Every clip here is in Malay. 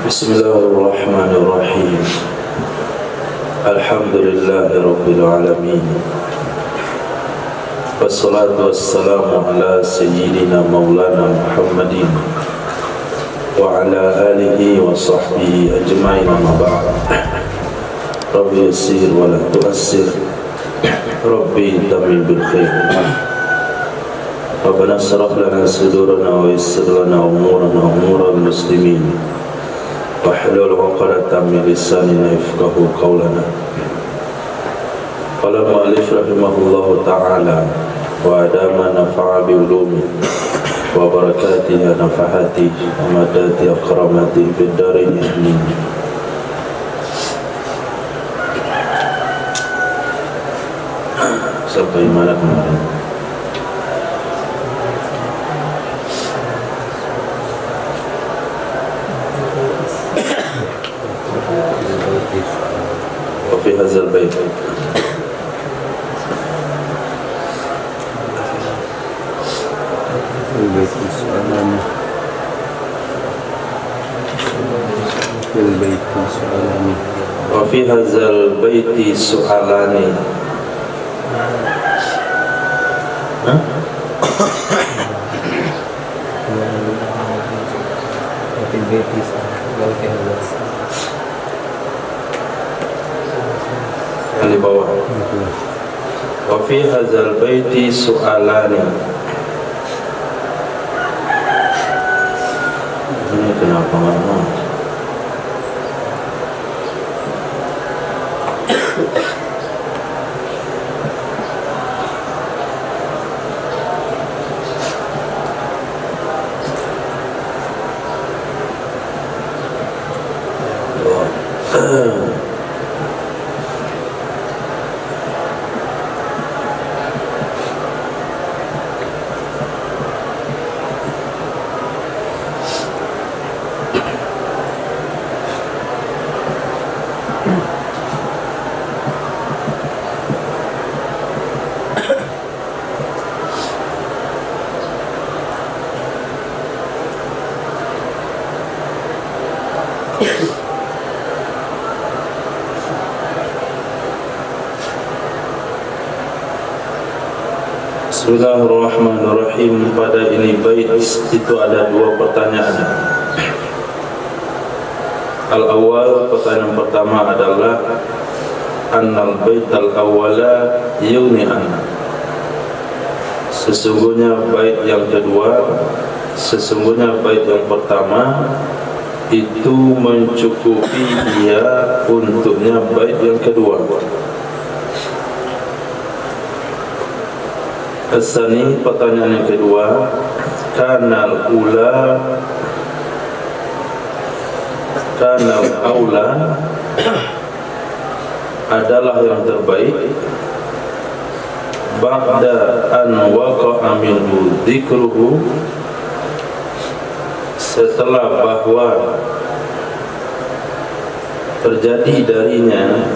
Bismillahirrahmanirrahim. Alhamdulillahirabbil alamin. Wassalatu wassalamu ala sayyidina maulana Muhammadin wa ala alihi wa sahbihi ajma'in, amma ba'd. Rabbi yassir wa la tu'assir, Rabbi tamim bil khair. Rabbana shrah lana sudurana wa yassir lana umurana muslimin wahlul 'uqdatam min lisanina yafqahu qawlana. Qala mu'allif rahimahullahu ta'ala wa adama nafa'a bi ulumi wa barakatiha nafahati wa madati akramati fid darin amin. Sampai mana kemarin? Wa fi hadzal bait wa fi hadzal baiti su'alani. Di bawah. Wa fi hadzal baiti su'alani. Ini kenapa lama? Bismillahirrahmanirrahim. Pada ini bait itu ada dua pertanyaan. Al-awwal, pertanyaan pertama adalah annal baital awwala yuni'an. Sesungguhnya bait yang pertama itu mencukupi dia untuknya bait yang kedua. Asani, pertanyaan yang kedua, kanal aula adalah yang terbaik ba'da an waqa'a minhu dzikruhu, setelah bahwa terjadi darinya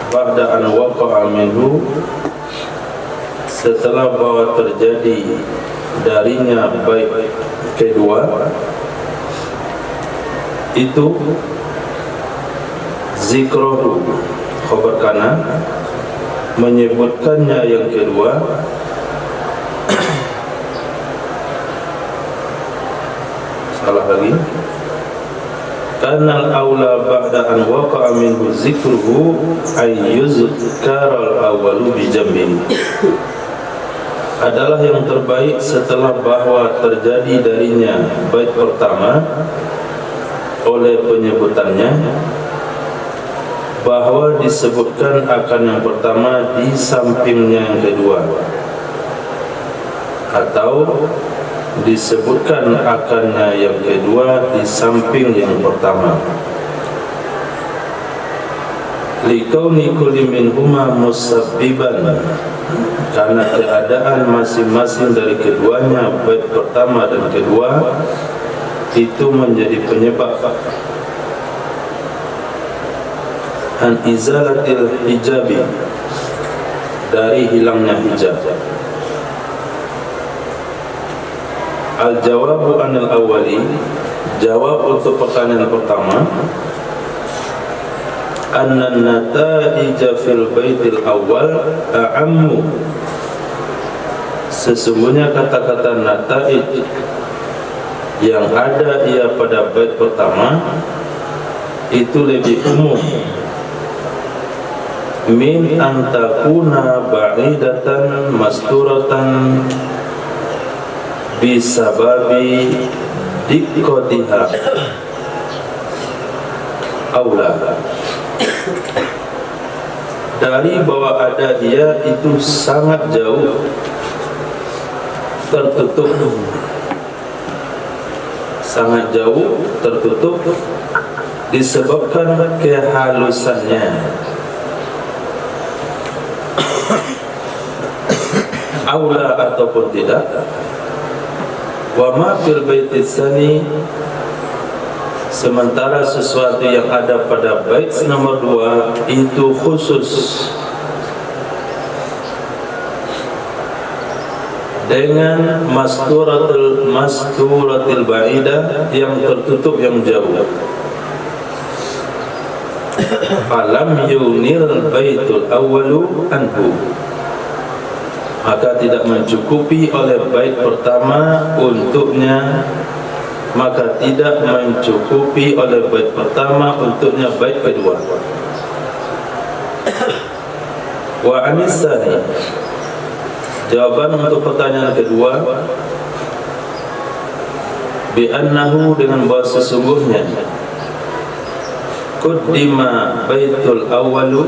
ba'da an waqa'a minhu, setelah bahwa terjadi darinya bait kedua itu zikruhu, khabar kana, menyebutkannya yang kedua. Salah lagi. Kanal aula ba'da an waqa'a minhu zikruhu ay yuzkaral awwalu bi jambihi, adalah yang terbaik setelah bahwa terjadi darinya bait pertama oleh penyebutannya, bahwa disebutkan akan yang pertama di sampingnya yang kedua, atau disebutkan akannya yang kedua di samping yang pertama. Likauni kulli minhuma musabbiban, karena keadaan masing-masing dari keduanya, bait pertama dan kedua, itu menjadi penyebab an izalatil hijabi, dari hilangnya hijab. Al-jawabu anil awwali, jawab untuk pertanyaan pertama, anna nata'ija fil baitil awal a'ammu, sesungguhnya kata-kata nata'ij yang ada ia pada bait pertama itu lebih umum min antakuna ba'idatan masturatan bisababi diqqatiha aula, dari bahwa ada ia itu sangat jauh tertutup, sangat jauh tertutup disebabkan kehalusannya. Aula ataupun tidak. Wa ma fil baiti tsani, sementara sesuatu yang ada pada bait nomor 2 itu khusus dengan masturatil ba'idah, yang tertutup yang jauh. Falam yunil baitul awwalu anhu, maka tidak mencukupi oleh bait pertama untuknya, maka tidak mencukupi oleh bait pertama untuknya bait kedua. Wa anisani, jawaban untuk pertanyaan kedua, bi'annahu, dengan bahwa sesungguhnya Quddima baitul awwalu,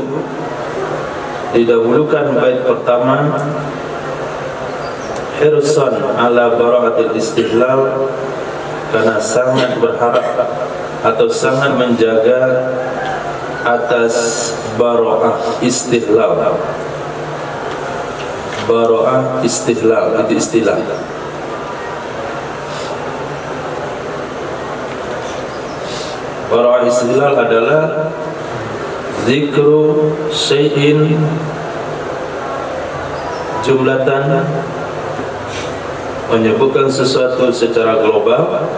didahulukan bait pertama, hirsan ala bara'atil istihlal, karena sangat berharap atau sangat menjaga atas bara'ah istihlal. Bara'ah istihlal itu istilah. Bara'ah istihlal adalah zikru syai'in jumlatan, menyebutkan sesuatu secara global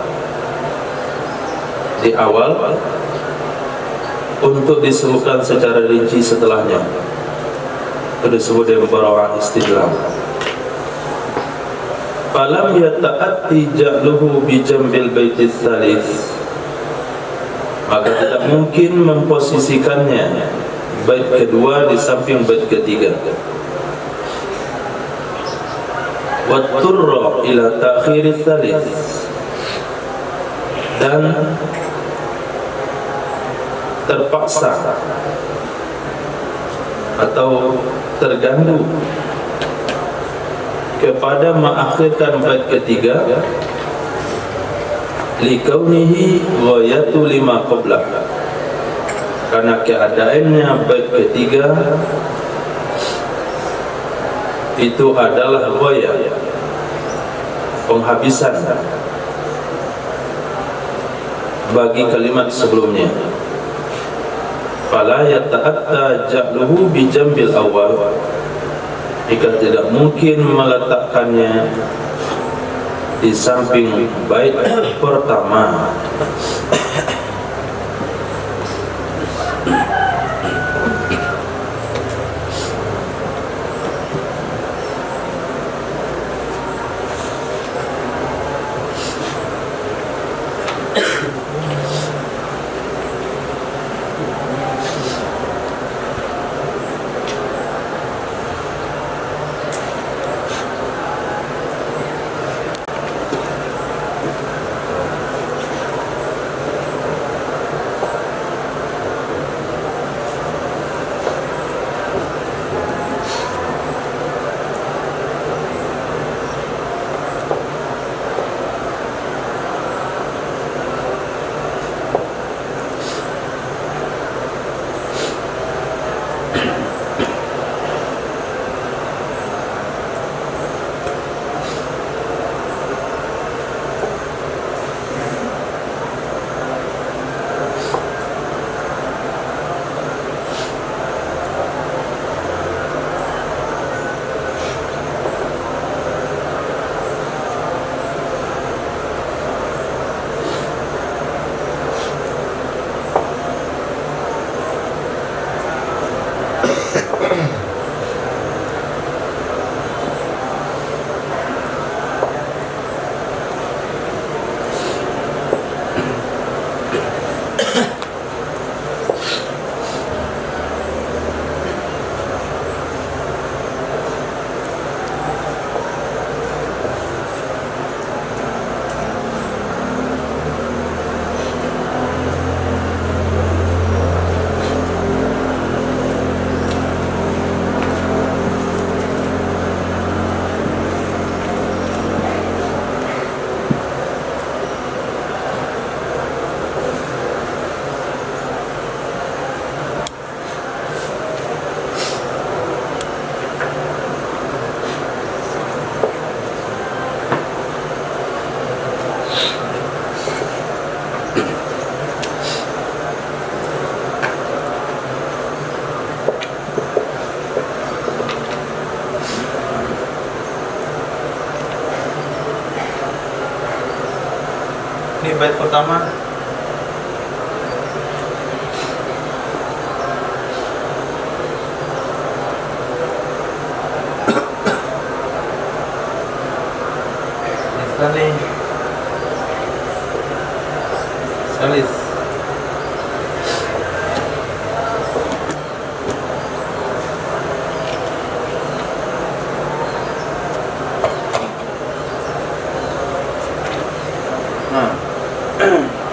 di awal untuk disebutkan secara rinci setelahnya. Itu disebut dengan bara'ah istihlal. Falam yata'atti ja'luhu bi jambil baitis tsalits, maka tidak mungkin memposisikannya bait kedua di samping bait ketiga. Watturra ila ta'khirits tsalits, dan terpaksa atau terganggu kepada mengakhirkan bait ketiga, likaunihi ghayatu lima qablah, karena keadaannya bait ketiga itu adalah ghayah, penghabisan bagi kalimat sebelumnya. Fala yata'atta ja'luhu bi jambil awal, jika tidak mungkin meletakkannya di samping bait pertama. Ini bait pertama. Ini Salis.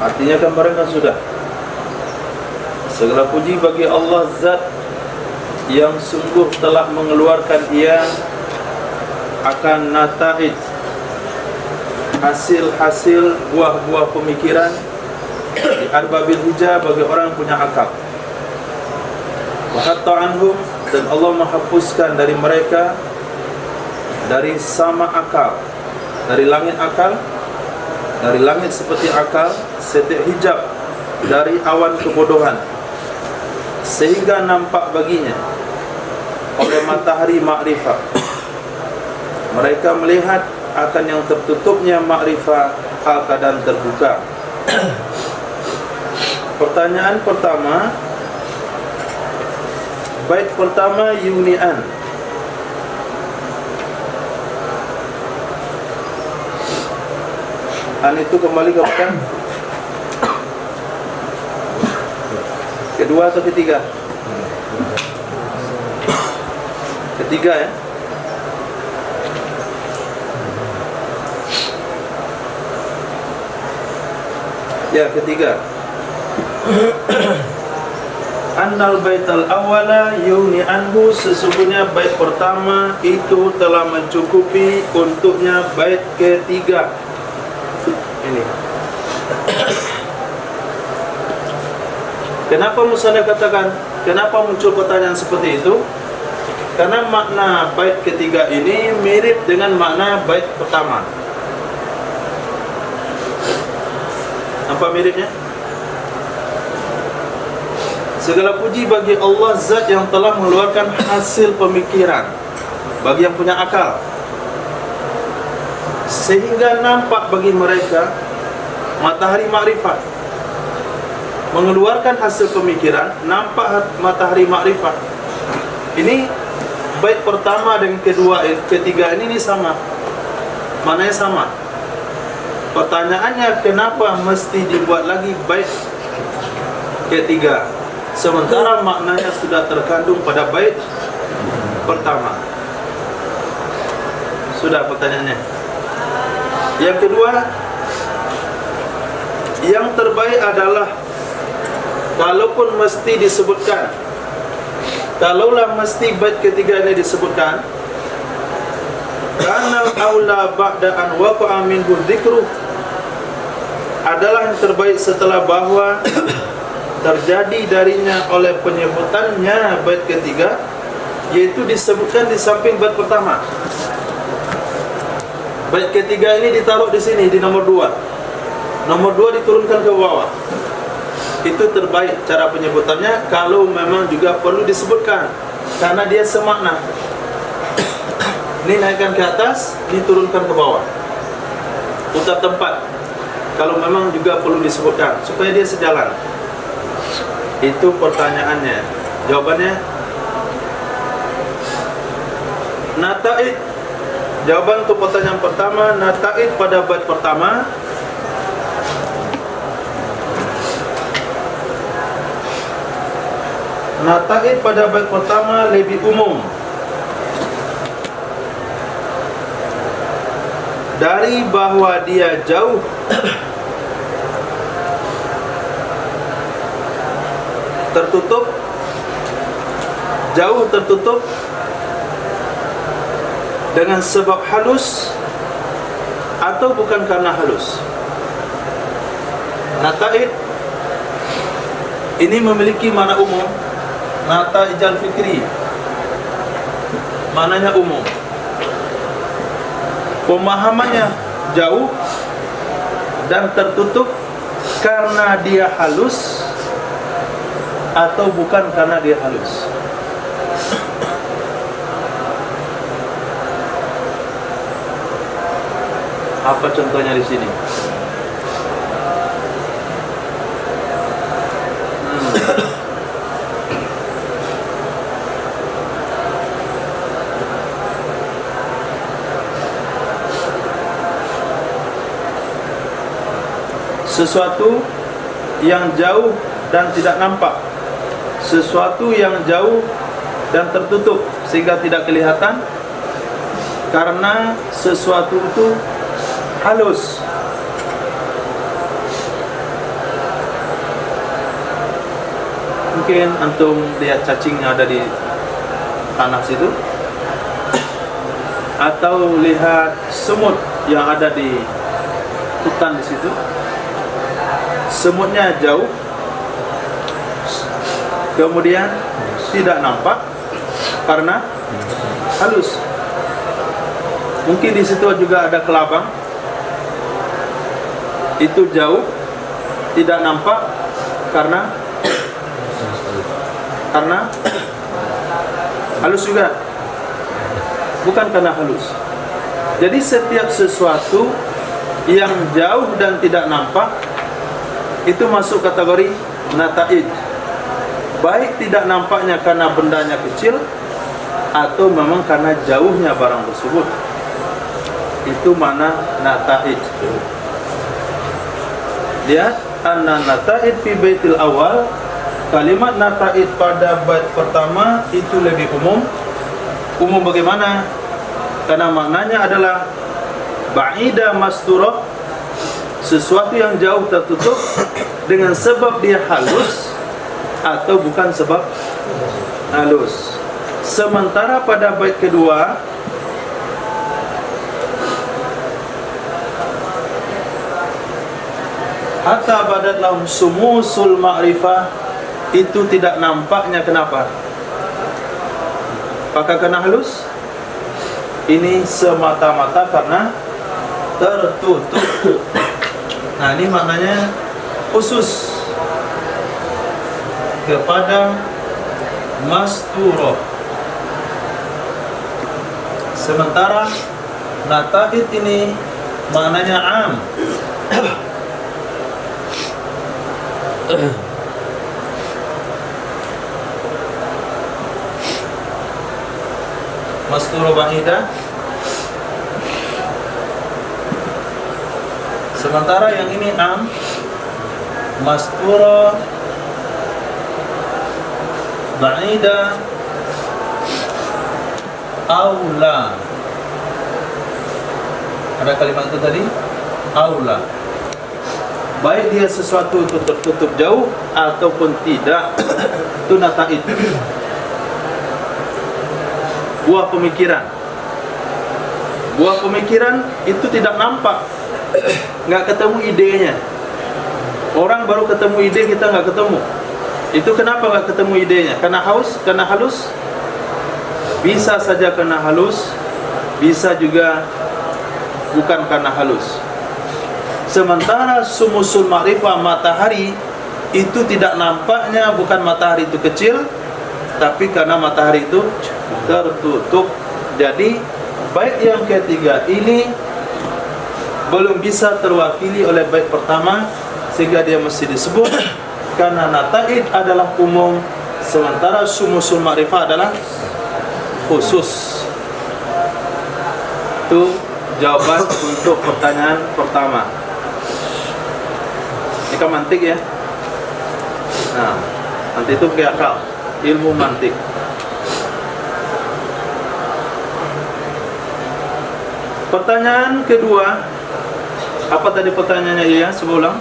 Artinya kemarin kan sudah. Segala puji bagi Allah Zat yang sungguh telah mengeluarkan Ia akan nataij, hasil-hasil buah-buah pemikiran di arbabil hijab bagi orang yang punya akal. Wa hatta anhum, dan Allah menghapuskan dari mereka dari sama akal, dari langit akal, dari langit seperti akal, setik hijab dari awan kebodohan, sehingga nampak baginya oleh matahari makrifat. Mereka melihat akan yang tertutupnya makrifat hal keadaan terbuka. Pertanyaan pertama, bait pertama yunian. An itu kembali kepada kedua atau ketiga? Ketiga ya. Ya, ketiga. Annal baital awwala yuni anhu, sesungguhnya bait pertama itu telah mencukupi untuknya bait ketiga. Ini. Kenapa musannaf katakan, kenapa muncul pertanyaan seperti itu? Karena makna bait ketiga ini mirip dengan makna bait pertama. Apa miripnya? Segala puji bagi Allah Zat yang telah mengeluarkan hasil pemikiran bagi yang punya akal, sehingga nampak bagi mereka matahari makrifat. Mengeluarkan hasil pemikiran, nampak matahari makrifat. Ini bait pertama dengan kedua, ketiga ini sama, maknanya sama. Pertanyaannya, kenapa mesti dibuat lagi bait ketiga sementara maknanya sudah terkandung pada bait pertama? Sudah pertanyaannya. Yang kedua, yang terbaik adalah kalaupun mesti disebutkan, kalaulah mesti bait ketiga ini disebutkan, karena aula ba'da an waqa'a minhu dzikru, adalah yang terbaik setelah bahwa terjadi darinya oleh penyebutannya bait ketiga, yaitu disebutkan di samping bait pertama. Bait ketiga ini ditaruh di sini di nomor 2. Nomor 2 diturunkan ke bawah. Itu terbaik cara penyebutannya kalau memang juga perlu disebutkan karena dia semakna. Ini naikkan ke atas, diturunkan ke bawah. Putar tempat kalau memang juga perlu disebutkan supaya dia sejalan. Itu pertanyaannya. Jawabannya nataid. Jawaban untuk pertanyaan pertama, nataid pada bait pertama nataid pada bait pertama lebih umum dari bahwa dia jauh tertutup, jauh tertutup dengan sebab halus atau bukan karena halus. Nataid ini memiliki makna umum. Nataijal fikri, maknanya umum. Pemahamannya jauh dan tertutup karena dia halus atau bukan karena dia halus. Apa contohnya di sini? sesuatu yang jauh dan tidak nampak, sesuatu yang jauh dan tertutup sehingga tidak kelihatan, karena sesuatu itu halus. Mungkin antum lihat cacing yang ada di tanah situ, atau lihat semut yang ada di hutan di situ. Semutnya jauh, kemudian tidak nampak karena halus. Mungkin di situ juga ada kelabang, itu jauh, tidak nampak karena halus juga, bukan karena halus. Jadi setiap sesuatu yang jauh dan tidak nampak itu masuk kategori nataij. Baik tidak nampaknya karena bendanya kecil, atau memang karena jauhnya barang tersebut. Itu mana nataij. Lihat, anna nataij fi baitil awal. Kalimat nataij pada bait pertama itu lebih umum. Umum bagaimana? Karena maknanya adalah ba'ida masturah, sesuatu yang jauh tertutup dengan sebab dia halus atau bukan sebab halus. Sementara pada bait kedua hatta badat lahum sumusul ma'rifah, itu tidak nampaknya. Kenapa? Apakah karena halus? Ini semata-mata karena tertutup. Nah, ini maknanya khusus kepada masturah. Sementara nataid ini maknanya am. Masturah ba'idah. Sementara yang ini am, masturah ba'idah aula. Ada kalimat itu tadi, aula. Baik dia sesuatu itu tertutup jauh ataupun tidak, itu nataid. Buah pemikiran. Buah pemikiran itu tidak nampak, nggak ketemu idenya. Orang baru ketemu ide, kita nggak ketemu. Itu kenapa nggak ketemu idenya? Karena haus, karena halus. Bisa saja karena halus, bisa juga bukan karena halus. Sementara sumusul ma'rifah, matahari, itu tidak nampaknya, bukan matahari itu kecil, tapi karena matahari itu tertutup. Jadi bait yang ketiga ini belum bisa terwakili oleh bait pertama, sehingga dia mesti disebut karena nataid adalah umum, sementara sumusul ma'rifah adalah khusus. Itu jawaban untuk pertanyaan pertama. Ini kan mantik ya. Nah, nanti itu pakai akal, ilmu mantik. Pertanyaan kedua, apa tadi pertanyaannya ya? Sebulang.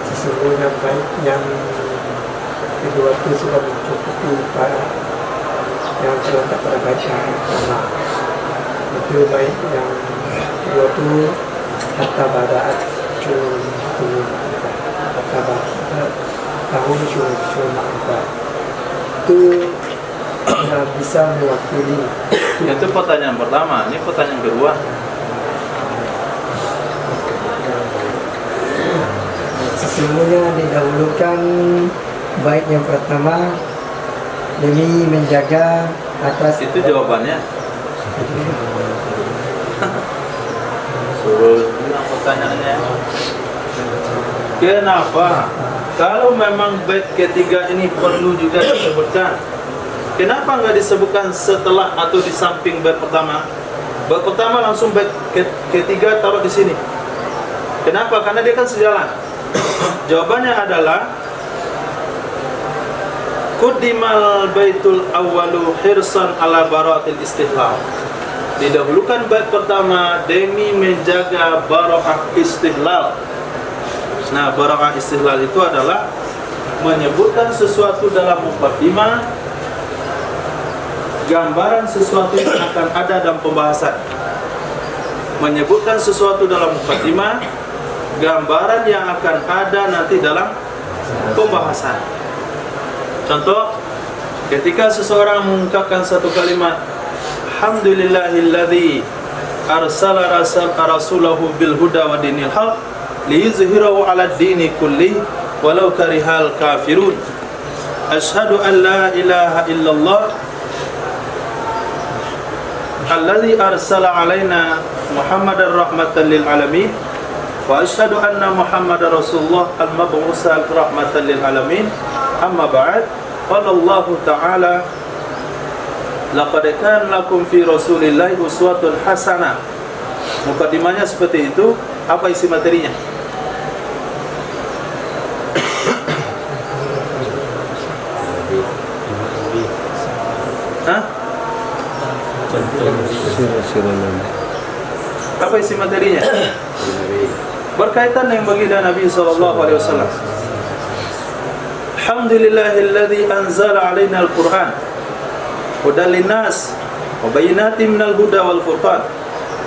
Sesungguhnya baik yang kedua itu sudah mencukupi para yang terletak pada baik yang pertama. Itu baik yang kedua itu hatta badaat hatta badaat tahun cuma itu bisa mewakili. Itu pertanyaan pertama. Ini pertanyaan kedua. Sesungguhnya didahulukan bait yang pertama demi menjaga atas. Itu jawabannya. Suruh bilang pertanyaannya. Kenapa? Kalau memang bait ketiga ini perlu juga disebutkan, Kenapa nggak disebutkan setelah atau di samping bait pertama? Bait pertama langsung bait ketiga taruh di sini. Kenapa? Karena dia kan sejalan. Jawabannya adalah Quddimal baitul awwalu hirsan ala barakatil istihlal. Didahulukan bait pertama demi menjaga barakah istihlal. Nah, barakah istihlal itu adalah menyebutkan sesuatu dalam muqaddimah, gambaran sesuatu yang akan ada dalam pembahasan. Menyebutkan sesuatu dalam muqaddimah, gambaran yang akan ada nanti dalam pembahasan. Contoh, ketika seseorang mengungkapkan satu kalimat, Alhamdulillahilladzi arsala rasulahu bil huda wa dinil haq liyuzhirahu 'ala ad-dini kulli walau karihal kafirun. Asyhadu an la ilaha illallah alladzi arsala 'alaina Muhammadar rahmatan lil alamin wa asyhadu anna Muhammadar rasulullah al-mab'utsal rahmatan lil alamin. Amma ba'd, qala Allah ta'ala laqad kana lakum fi rasulillahi uswatun hasanah. Mukadimahnya seperti itu. Apa isi materinya? Hah? Apa isi materinya? Berkaitan dengan baginda Nabi SAW. Alhamdulillahilladzi anzala 'alaina al-Qur'an hudan linnas wa bayyinatin minal huda wal furqan.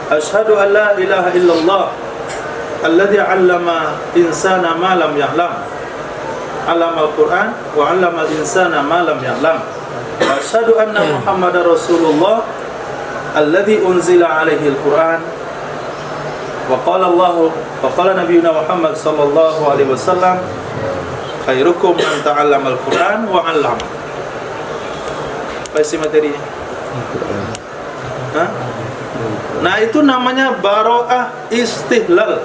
Asyhadu an la ilaha illallah alladzi 'allama insana ma lam ya'lam. 'Allama al-Qur'an wa 'allama al-insana ma lam ya'lam. Wa asyhadu anna Muhammadar rasulullah alladzi unzila 'alaihi al-Qur'an. Wa qala nabiyuna Muhammad sallallahu alaihi wasallam khairukum man ta'allama al-Qur'an wa 'allama. Apa isi materinya? Hah? Nah, itu namanya baro'ah istihlal.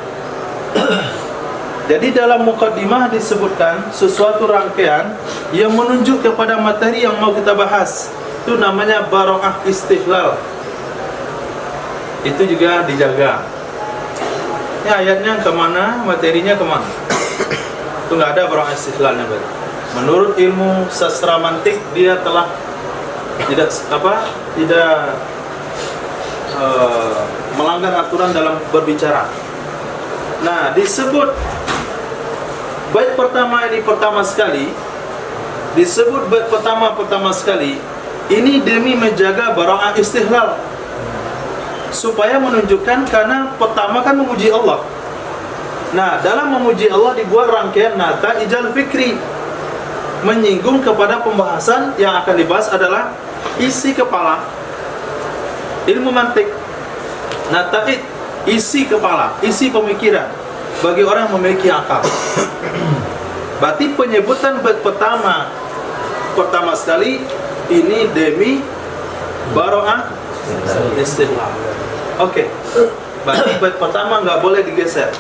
Jadi dalam mukaddimah disebutkan sesuatu rangkaian yang menunjuk kepada materi yang mau kita bahas. Itu namanya baro'ah istihlal. Itu juga dijaga. Ya, ayatnya kemana, materinya kemana? Itu nggak ada baro'ah istihlalnya. Menurut ilmu sastra mantik, dia telah tidak melanggar aturan dalam berbicara. Nah, disebut bait pertama ini pertama sekali, disebut bait pertama sekali ini demi menjaga baro'ah istihlal, supaya menunjukkan karena pertama kan memuji Allah. Nah, dalam memuji Allah dibuat rangkaian nata ijal fikri, menyinggung kepada pembahasan yang akan dibahas adalah isi kepala, ilmu mantik. Nataid, isi kepala, isi pemikiran bagi orang yang memiliki akal. Berarti penyebutan bait pertama sekali ini demi baro'ah istihlal. Oke. Berarti bait pertama nggak boleh digeser.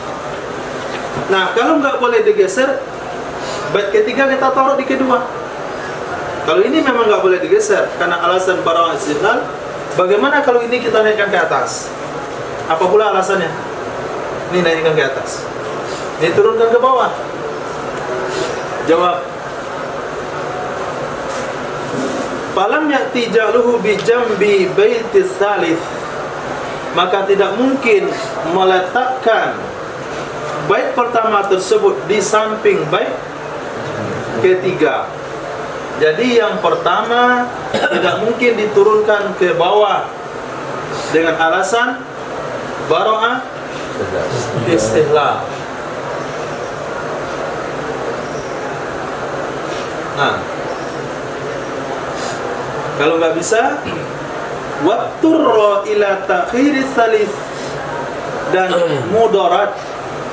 Nah, kalau nggak boleh digeser, bait ketiga kita taruh di kedua. Kalau ini memang nggak boleh digeser karena alasan baro'ah istihlal. Bagaimana kalau ini kita naikkan ke atas? Apa pula alasannya? Ini naikkan ke atas, ini turunkan ke bawah. Jawab. Falam ya'ti ja'luhu bi jambi baitis tsalits. Maka tidak mungkin meletakkan bait pertama tersebut di samping bait ketiga. Jadi yang pertama tidak mungkin diturunkan ke bawah dengan alasan baro'ah istihlal. Nah, kalau nggak bisa, watturra ila ta'khiris salis, dan mudarat,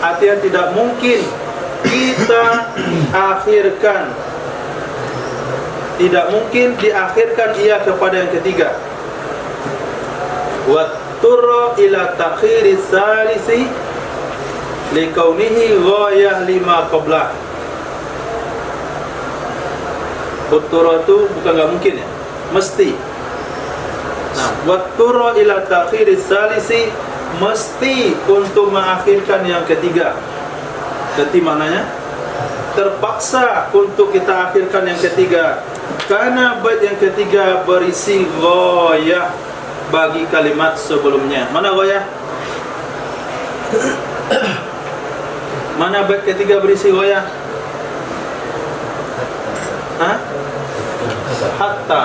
artinya tidak mungkin kita akhirkan, tidak mungkin diakhirkan ia kepada yang ketiga. Watturra ila ta'khiris salisi likaunihi ghayah lima qablah. Utturra itu bukan nggak mungkin ya. mesti. Nah, watturo ila ta'khiri salisi, mesti untuk mengakhirkan yang ketiga. Berarti maknanya terpaksa untuk kita akhirkan yang ketiga, karena bait yang ketiga berisi ghayah bagi kalimat sebelumnya. Mana ghayah? Mana bait ketiga berisi ghayah? Hatta.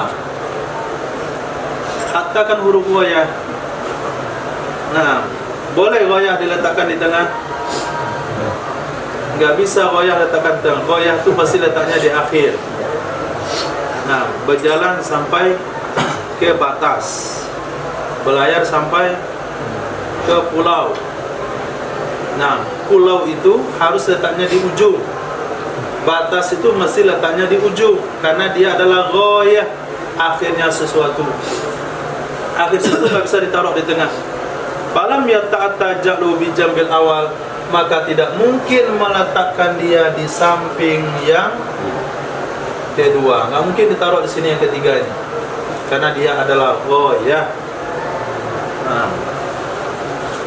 Hatta kan huruf ghayah. Nah, boleh ghayah diletakkan di tengah? Enggak bisa ghayah letakkan di tengah. Ghayah itu pasti letaknya di akhir. Nah, berjalan sampai ke batas, berlayar sampai ke pulau. Nah, pulau itu harus letaknya di ujung. Batas itu mesti letaknya di ujung, karena dia adalah ghayah, akhirnya sesuatu. Akhir sesuatu tak bisa ditaruh di tengah. Falam yata'attajalu bi jambil awal, maka tidak mungkin meletakkan dia di samping yang kedua. Nggak mungkin ditaruh di sini yang ketiganya, karena dia adalah ghayah. Nah,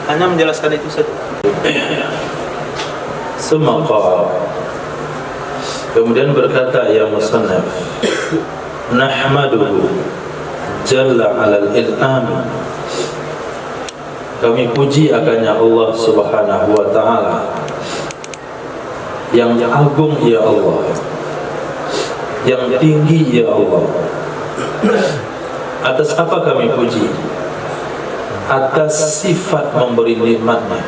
hanya menjelaskan itu saja. Semaka kemudian berkata ya musannaf, nahmaduhu jalla alal il'ami, kami puji akannya Allah subhanahu wa ta'ala yang agung ya Allah, yang tinggi ya Allah. Atas apa kami puji? Atas sifat memberi nikmatnya.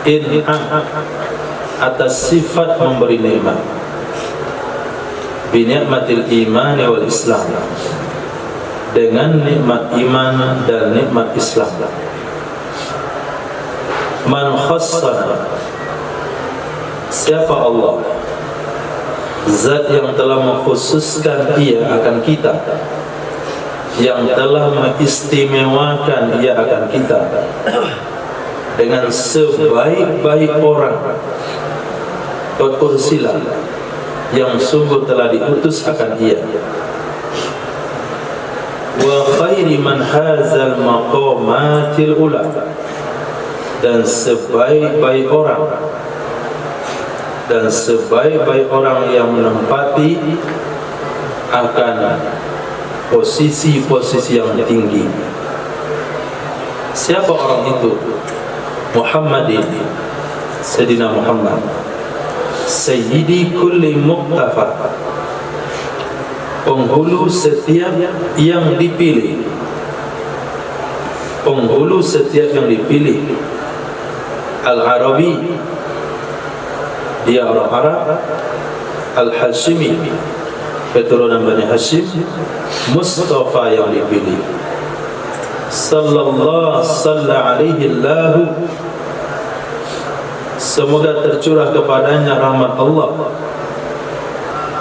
In'am, atas sifat memberi nikmat. Bi ni'matil iman wal islam, dengan nikmat iman dan nikmat Islam. Man khassana, siapa Allah? Zat yang telah mengkhususkan ia akan kita, yang telah mengistimewakan ia akan kita dengan sebaik-baik orang. Qad ursila, yang sungguh telah diutus akan ia. Wa khairi man hazal maqamatil ula, dan sebaik-baik orang, dan sebaik-baik orang yang menempati akan posisi-posisi yang tinggi. Siapa orang itu? Muhammadin, Sayyidina Muhammad, Sayyidi kulli muqtafa, penghulu setiap yang dipilih, penghulu setiap yang dipilih. Al-Arabi, dia orang Arab. Al-Hashimi, keturunan Bani Hashim. Mustafa, yang dipilih. Sallallahu alaihi lahu, semoga tercurah kepadanya rahmat Allah.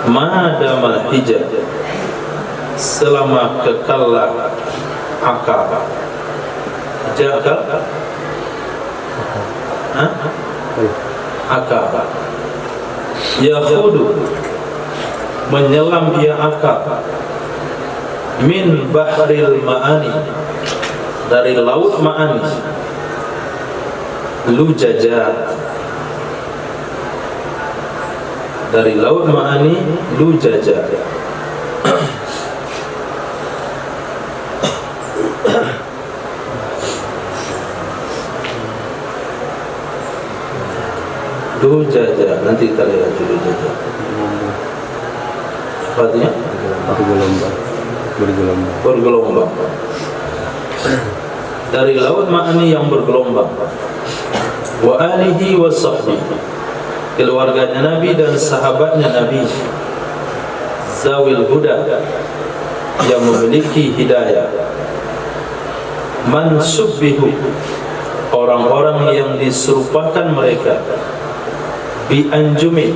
Madamal hijab, selama kekallah akal. Akal, akal. Yakhudu, menyelam ia akal. Min bahril ma'ani, dari laut ma'ani. Lujaja, dari laut ma'ani. Lujaja, lujaja, nanti kita lihat lujaja. Artinya bergelombang. Dari laut ma'ani yang bergelombang. Wa alihi wa sahbihi, keluarganya Nabi dan sahabatnya Nabi. Zawil huda, yang memiliki hidayah. Mansubbihu, orang-orang yang diserupakan mereka. Bi anjumi,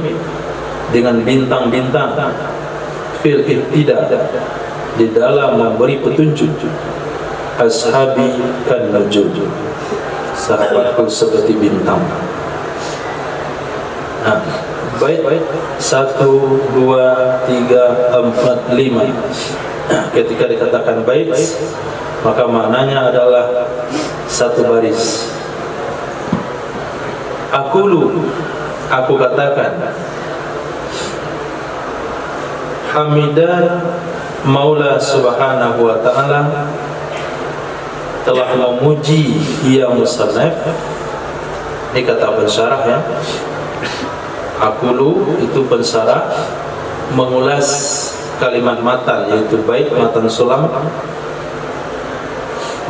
dengan bintang-bintang. Fil ihtida, di dalam memberi petunjuk. Ashabi kan najum, sahabatku seperti bintang. Nah, Baik, 1, 2, 3, 4, 5. Ketika dikatakan bait, maka maknanya adalah satu baris. Aku katakan, hamidan Maula subhanahu wa ta'ala telah memuji ia musannaf. Ini kata pensyarah ya. Aqulu itu pensyarah mengulas kalimat matan, yaitu bait matan sulam.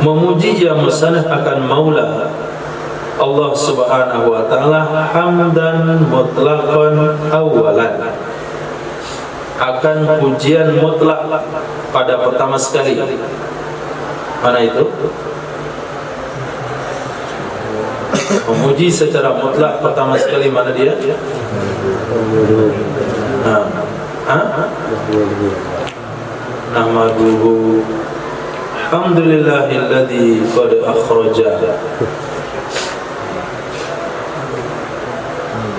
Memuji ia musannaf akan Maula Allah subhanahu wa ta'ala hamdan mutlaqan awalan, akan pujian mutlak pada pertama sekali. Mana itu? Memuji secara mutlak pertama sekali mana dia? Nahmaduhu alhamdulillahilladzi qad akhraja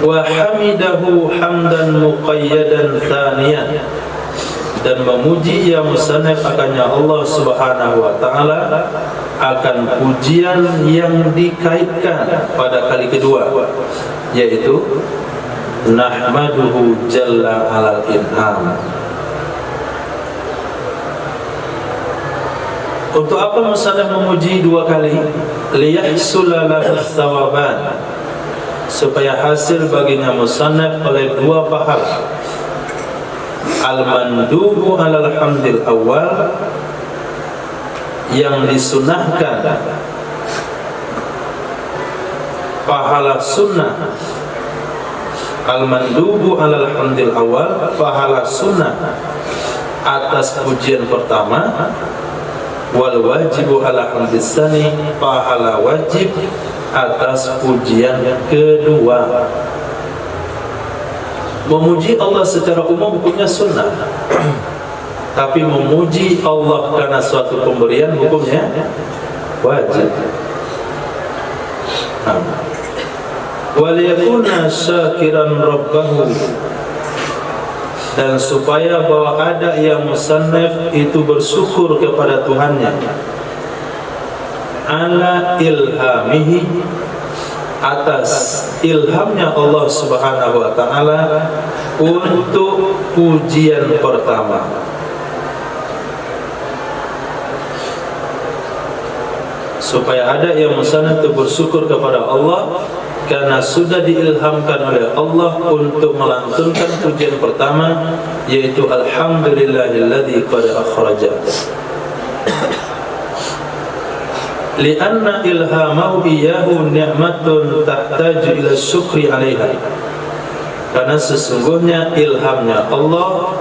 wa hamidahu hamdan muqayyadan thaniyan, dan memuji ia musannaf akannya Allah subhanahu wa ta'ala akan pujian yang dikaitkan pada kali kedua, yaitu nahmaduhu jalla alal in'am. Untuk apa musannaf memuji dua kali? Liyahsula lahu thawaban, supaya hasil baginya musannaf oleh dua pahala. Al-mandubu alal hamdil awal, yang disunahkan pahala sunnah. Al-mandubu alal hamdil awal, pahala sunnah atas pujian pertama. Wal wajibu ala hamdis tsani, pahala wajib atas pujian kedua. Memuji Allah secara umum hukumnya sunnah, tapi memuji Allah karena suatu pemberian hukumnya wajib. Waliyakuna syakiran rabbahu, dan supaya bahwa ada yang musannaf itu bersyukur kepada Tuhannya, ala ilhamihi, atas ilhamnya Allah subhanahu wa ta'ala untuk pujian pertama. Supaya ada yang musannaf itu bersyukur kepada Allah karena sudah diilhamkan oleh Allah untuk melantunkan pujian pertama, yaitu alhamdulillahilladzi qad akhraja. Lianna ilhamahu iyyahu ni'matun tahtaju ila syukri 'alaiha, karena sesungguhnya ilhamnya Allah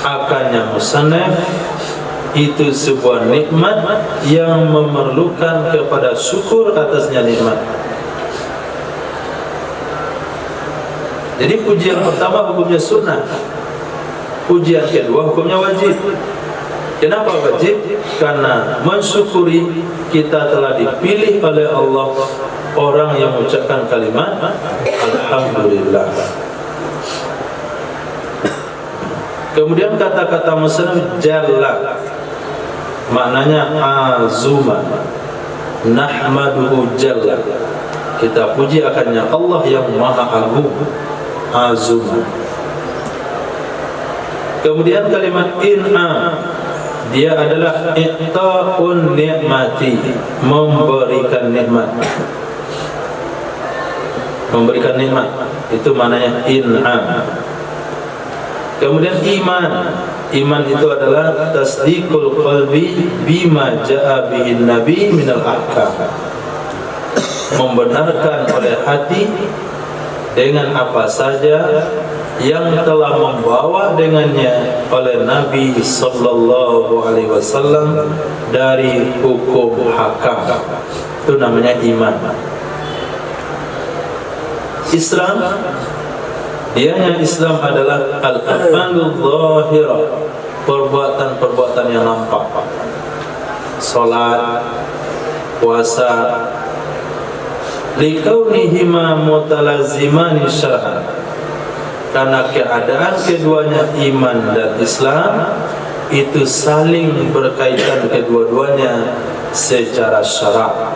akannya musannaf itu sebuah nikmat yang memerlukan kepada syukur atasnya nikmat. Jadi pujian pertama hukumnya sunnah, pujian kedua hukumnya wajib. Kenapa wajib? Karena mensyukuri kita telah dipilih oleh Allah orang yang mengucapkan kalimat alhamdulillah. Kemudian kata-kata musannaf jalla, maknanya azuma. Nahmaduhu jalla, kita puji akannya Allah yang maha agung, azuma. Kemudian kalimat in'am, dia adalah i'ta'un ni'mati, memberikan nikmat. Memberikan nikmat itu maknanya in'am. Kemudian iman itu adalah tasdiqul qalbi bima ja'a bihin nabi minal ahkam, membenarkan oleh hati dengan apa saja yang telah membawa dengannya oleh Nabi sallallahu alaihi wasallam dari hukum hakam. Itu namanya iman. Islam, dianya Islam adalah al-a'malul zahirah, perbuatan-perbuatan yang nampak. Salat, puasa, likaunihima mutalazimani syar'an, Karena keadaan keduanya iman dan Islam itu saling berkaitan kedua-duanya secara syarak.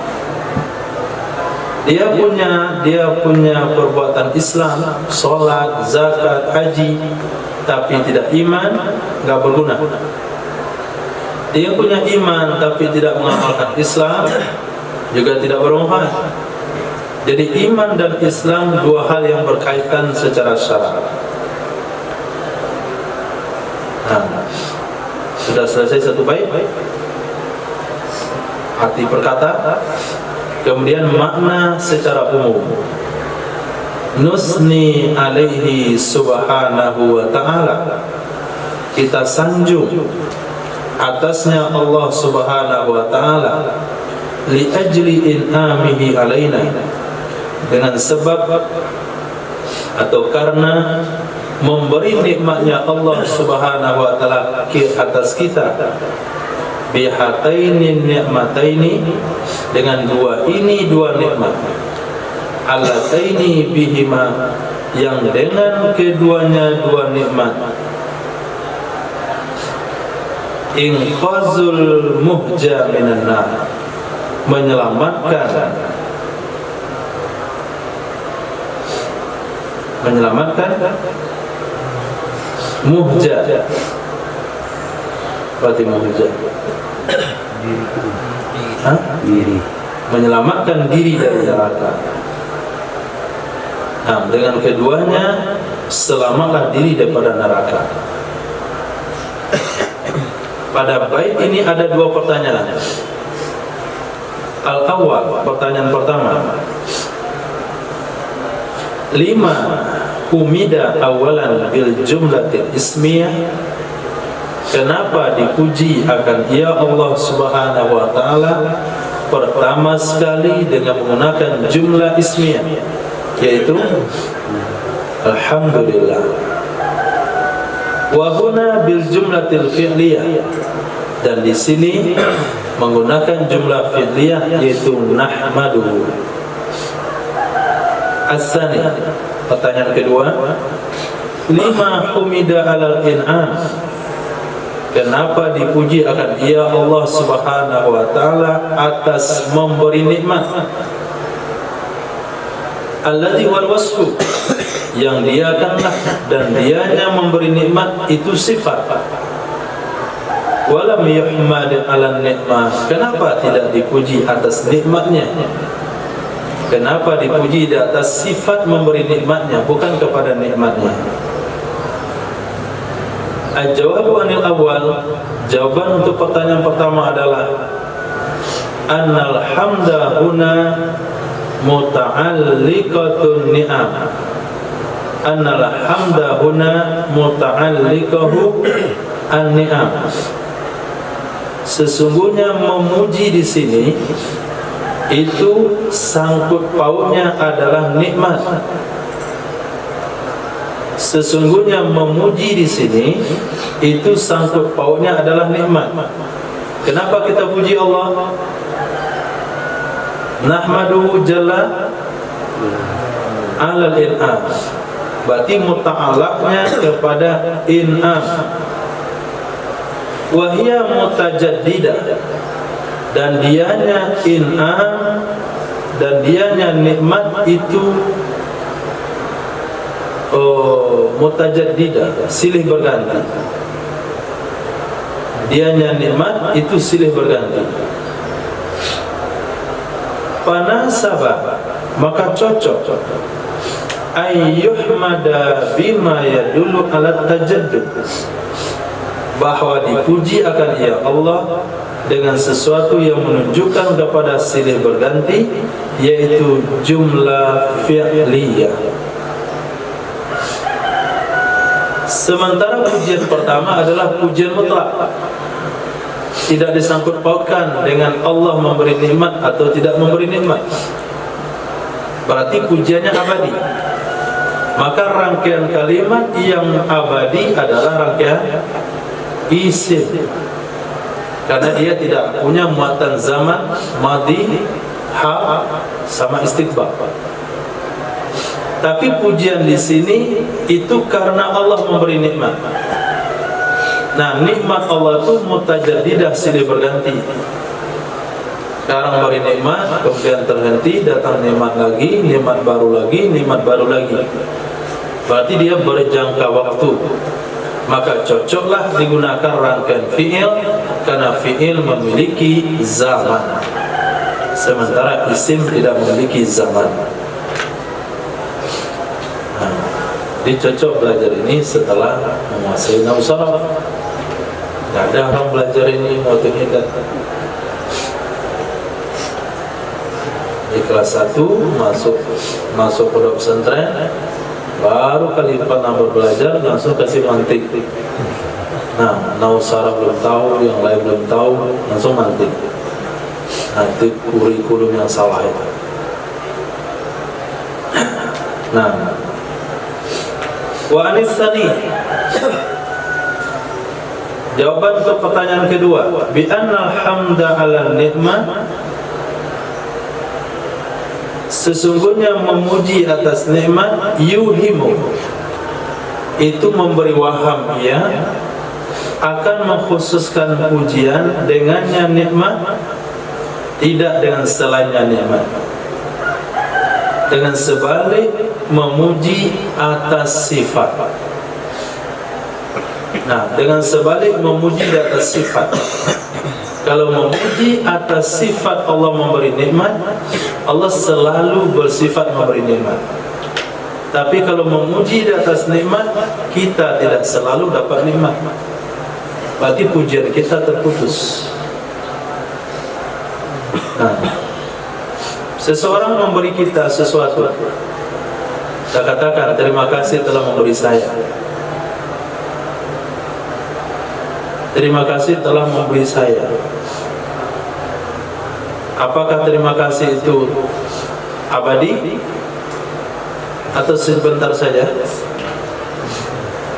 Dia punya perbuatan Islam, solat, zakat, haji, tapi tidak iman, enggak berguna. Dia punya iman tapi tidak mengamalkan Islam, juga tidak bermanfaat. Jadi iman dan Islam dua hal yang berkaitan secara syarak. Sudah selesai satu bait, arti perkata. Kemudian makna secara umum, nusni alaihi subhanahu wa ta'ala, kita sanjung atasnya Allah subhanahu wa ta'ala, li ajli in'amihi alaina, dengan sebab atau karena memberi nikmatnya Allah subhanahu wa ta'ala atas kita, bihataini ni'mataini, dengan dua nikmat, allataini bihima, yang dengan keduanya dua nikmat, inqazul muhja minan nar, menyelamatkan muhja. Berarti muhja diri, menyelamatkan diri dari neraka. Dengan keduanya selamatlah diri daripada neraka. Pada bait ini ada dua pertanyaan. Al-awwal, pertanyaan pertama, lima humida awalan bil jumlatil ismiyah, kenapa dipuji akan ya Allah subhanahu wa ta'ala pertama sekali dengan menggunakan jumlah ismiyah, yaitu alhamdulillah. Wa huna bil jumlatil fi'liyah, dan di sini menggunakan jumlah fi'liyah, yaitu nahmaduhu. As-sani, pertanyaan kedua, lima humida alal in'am, kenapa dipuji akan ya Allah subhanahu wa ta'ala atas memberi nikmat, alladhi wal wasfu, yang diakanlah dan dianya memberi nikmat itu sifat. Walam yuhmad ala nikmah, kenapa tidak dipuji atas nikmatnya? Kenapa dipuji di atas sifat memberi nikmatnya, bukan kepada nikmatnya? Al-jawabu anil awal, jawaban untuk pertanyaan pertama adalah annal hamda huna muta'alliqatun ni'am. Annal hamda huna muta'alliqahu an-ni'am. Sesungguhnya memuji di sini itu sangkut pautnya adalah nikmat. Sesungguhnya memuji di sini itu sangkut pautnya adalah nikmat. Kenapa kita puji Allah? Nahmaduhu jalla alal in'am, berarti muta'alaqnya kepada in'am. Wa hiya mutajaddidah, dan dianya in'am dan dianya nikmat itu mutajaddidah, silih berganti. Dianya nikmat itu silih berganti. Panasaba, maka cocok ayyuhmada bima yadullu ala tajaddud, bahwa dipuji akan ya Allah dengan sesuatu yang menunjukkan kepada silih berganti, yaitu jumlah fi'liyah. Sementara pujian pertama adalah pujian mutlak, tidak disangkut pautkan dengan Allah memberi nikmat atau tidak memberi nikmat, berarti pujiannya abadi. Maka rangkaian kalimat yang abadi adalah rangkaian isim, karena dia tidak punya muatan zaman, madi, hal, sama istiqbal. Tapi pujian di sini itu karena Allah memberi nikmat. Nah, nikmat Allah itu mutajaddidah, silih berganti. Sekarang beri nikmat, kemudian terhenti, datang nikmat lagi, nikmat baru lagi, nikmat baru lagi. Berarti dia berjangka waktu. Maka cocoklah digunakan rangkaian fi'il, karena fi'il memiliki zaman, sementara isim tidak memiliki zaman. Dicocok belajar ini setelah menguasai nahwu sharaf. Tidak ada orang belajar ini waktu hidat. Di kelas 1 masuk pondok pesantren, baru kali pertama belajar langsung kasih mantik. Nah, nahwu sharaf belum tahu, yang lain belum tahu, langsung mantik. Nah, itu kurikulum yang salah itu. Nah, wa anis tsani, jawaban untuk pertanyaan kedua, bi annal hamda 'ala ni'mah, sesungguhnya memuji atas nikmat, yuhimu, itu memberi waham ia akan mengkhususkan pujian dengannya nikmat, tidak dengan selainnya nikmat. Dengan sebalik memuji atas sifat. Nah, dengan sebalik memuji atas sifat. Kalau memuji atas sifat Allah memberi nikmat, Allah selalu bersifat memberi nikmat. Tapi kalau memuji di atas nikmat, kita tidak selalu dapat nikmat. Berarti pujian kita terputus. Nah, seseorang memberi kita sesuatu, kita katakan terima kasih telah memberi saya. Terima kasih telah memberi saya. Apakah terima kasih itu abadi atau sebentar saja?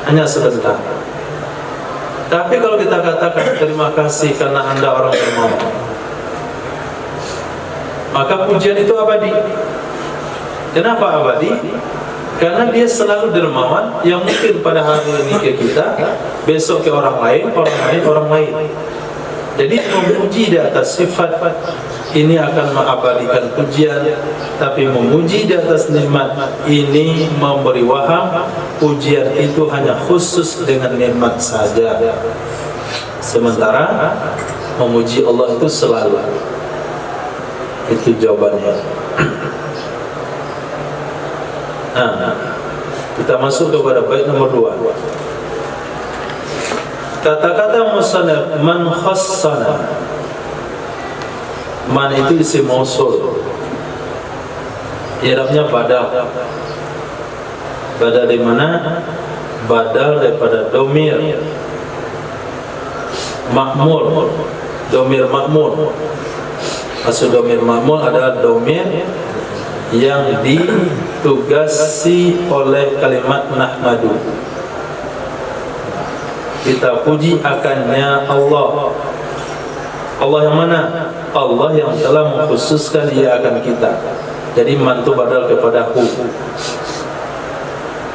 Hanya sebentar. Tapi kalau kita katakan terima kasih karena Anda orang dermawan, maka pujian itu abadi. Kenapa abadi? Karena dia selalu dermawan, yang mungkin pada hari ini ke kita, besok ke orang lain, orang lain. Jadi memuji di atas sifat ini akan mengabadikan pujian, tapi memuji di atas nikmat ini memberi waham pujian itu hanya khusus dengan nikmat saja. Sementara memuji Allah itu selalu. Itu jawabannya. Nah, kita masuk kepada bait nomor 2. Kata-kata musannaf man khassana, man itu isim mausul, i'rabnya badal. Badal di mana? Badal daripada domir makmul. Domir makmul. Maksud domir makmul adalah domir yang ditugasi oleh kalimat nahmadu. Kita puji akannya Allah. Allah yang mana? Allah yang telah mengkhususkan ia akan kita. Jadi mantu badal kepada hu.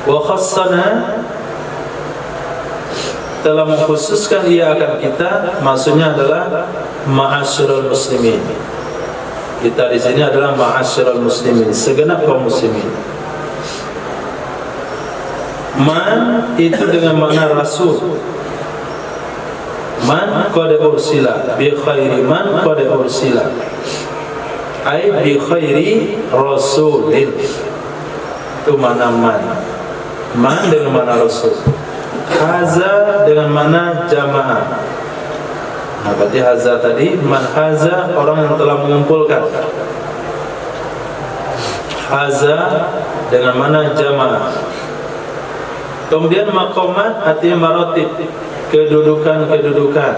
Wa khassana, telah mengkhususkan ia akan kita, maksudnya adalah ma'asyiral muslimin. Kita di sini adalah ma'asyiral muslimin, segenap kaum muslimin. Man itu dengan makna rasul. Man qad ursila bi khairi man qad ursila, ai bi khairi rasulin. Itu mana man. Man dengan mana rasul. Haza dengan mana jamaah. Nah, berarti haza tadi, man haza orang yang telah mengumpulkan. Haza dengan mana jamaah. Kemudian maqamat artinya maratib, kedudukan-kedudukan.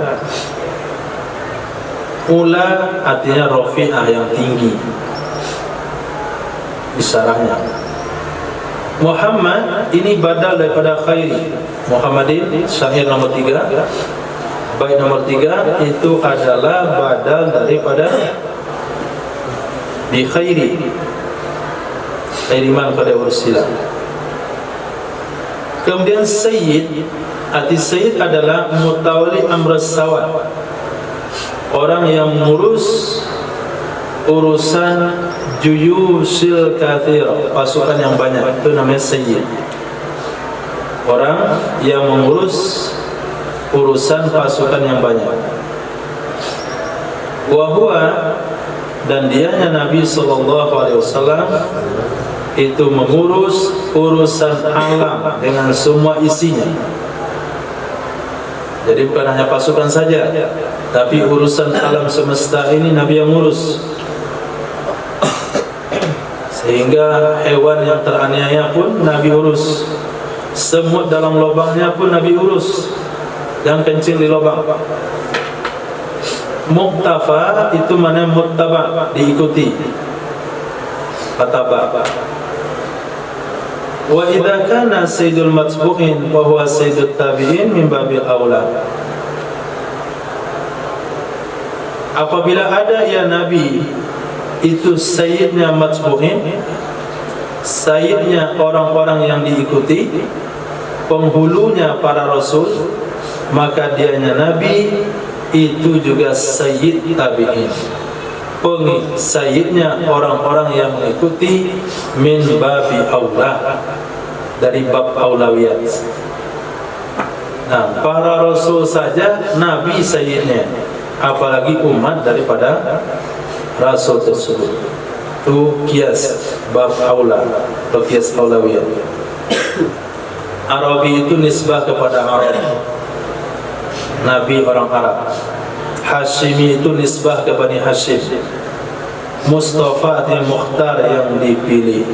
Ula artinya rafi'ah, yang tinggi. Isarahnya. Muhammad ini badal daripada khairi. Muhammadin, syair nomor 3. Bait nomor 3 itu adalah badal daripada bi khairi. iman pada ursila. Kemudian sayyid, arti sayyid adalah mutawali amras sawat, orang yang mengurus urusan juyusil kathir, pasukan yang banyak, itu namanya sayyid. Orang yang mengurus urusan pasukan yang banyak. Wahua, dan dianya Nabi SAW itu mengurus urusan alam dengan semua isinya. Jadi bukan hanya pasukan saja, tapi urusan alam semesta ini Nabi yang ngurus. Sehingga hewan yang teraniaya pun Nabi urus, semut dalam lubangnya pun Nabi urus, yang kencing di lubang. Muqtafa itu mana muttaba, diikuti, fataba. Wa idza kana sayyidul matbu'in wa huwa sayyidut tabi'in min babil aula. Apabila ada ya Nabi itu sayyidnya matbu'in, sayyidnya orang-orang yang diikuti, penghulunya para rasul, maka dianya Nabi itu juga sayyid tabi'in, sayyidnya orang-orang yang mengikuti, min babi aula, dari bab aulawiyat. Nah, para rasul saja Nabi sayyidnya, apalagi umat daripada rasul tersebut. Itu kias bab aula atau kias aulawiyat. Arabi itu nisbah kepada Arab, Nabi orang Arab. Hashimi itu nisbah ke Bani Hashim. Mustafa artinya Mukhtar, yang dipilih.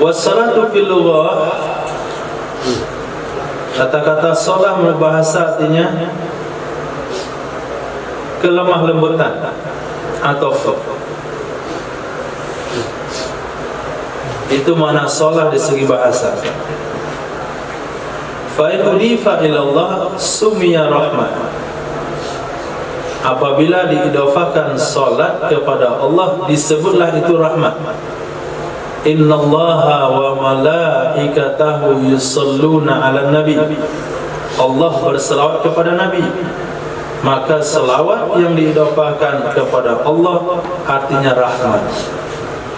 Wassalatu fil lughah, kata-kata salah berbahasa artinya kelemah lembutan atau itu makna salah di segi bahasa. Fa in udifa ila Allah sumiya rahmah. Apabila diidafakan salat kepada Allah, disebutlah itu rahmat. Innallaha wa malaikatahu yusalluna 'alan nabi. Allah berselawat kepada Nabi. Maka selawat yang diidafakan kepada Allah artinya rahmat.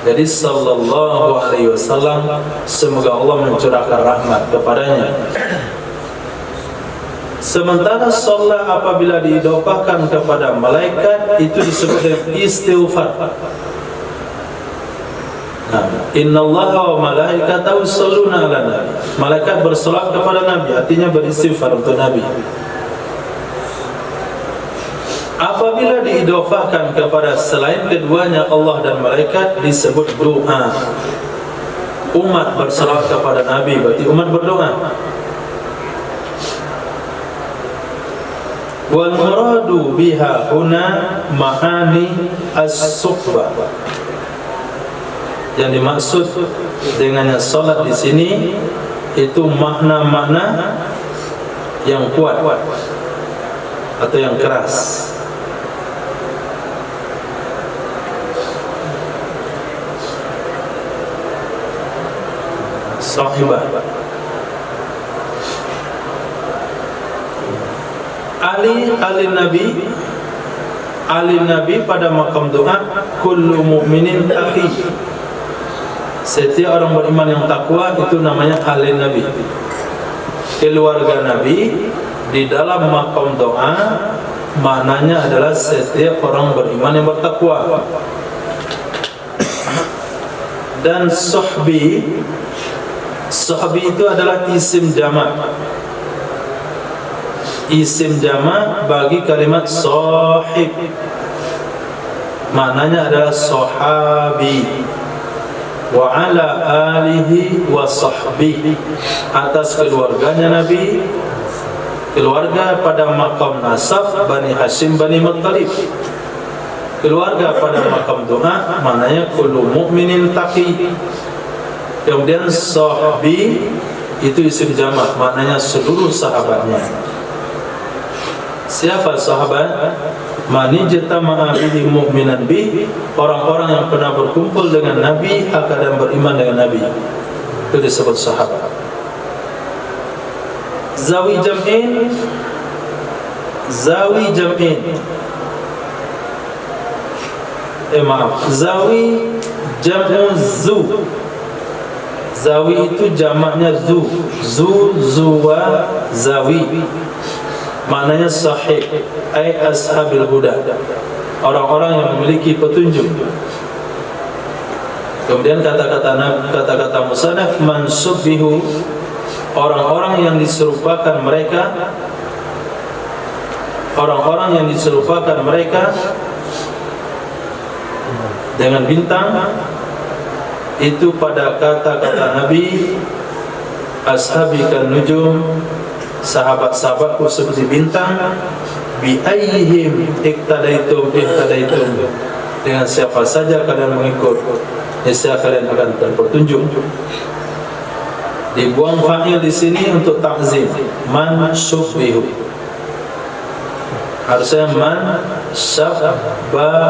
Jadi sallallahu alaihi wasallam, semoga Allah mencurahkan rahmat kepadanya. Sementara salat apabila diidafahkan kepada malaikat, itu disebut dengan istighfar. Nah, innallaha wa malaikatahu yusholluna 'alan nabi. Malaikat berselawat kepada Nabi, artinya beristighfar untuk Nabi. Apabila diidafahkan kepada selain keduanya, Allah dan malaikat, disebut doa. Umat berselawat kepada Nabi, berarti umat berdoa. Wal muradu biha huna ma'ani as-suhbah. Yang dimaksud dengannya salat di sini itu makna-makna yang kuat atau yang keras. Sahibah, Ali Nabi pada makam doa, kullu mu'minin taqi. Setiap orang beriman yang takwa itu namanya Ali Nabi. Keluarga Nabi di dalam makam doa maknanya adalah setiap orang beriman yang bertakwa. Dan sahbi itu adalah isim jamak. Isim jamak bagi kalimat sahib, maknanya adalah sahabi. Wa ala alihi wa sahbihi, atas keluarganya Nabi, keluarga pada makam nasab Bani Hashim Bani Muttalib. Keluarga pada makam doa maknanya kullu mu'minin taqi. Kemudian sahbi itu isim jamak, maknanya seluruh sahabatnya. Siapa sahabat? Mani jatama'a bihi mu'minan bi, orang-orang yang pernah berkumpul dengan Nabi akan beriman dengan Nabi, itu disebut sahabat. Zawi jam'in, zawi jam'u zu. Zawi itu jamaknya zu, zuwa, zawi. Maknanya sahih, ay ashabil huda, orang-orang yang memiliki petunjuk. Kemudian kata-kata musannaf mansubbihu, orang-orang yang diserupakan mereka, orang-orang yang diserupakan mereka dengan bintang, itu pada kata-kata Nabi, ashabi kan nujum, sahabat-sahabatku seperti bintang, bi ayyihim iktadaitum, dengan siapa saja kalian mengikut, niscaya kalian akan terpetunjuk. Dibuang fa'il di sini untuk ta'zim, man syubbihu, harusnya man sabbahallahu,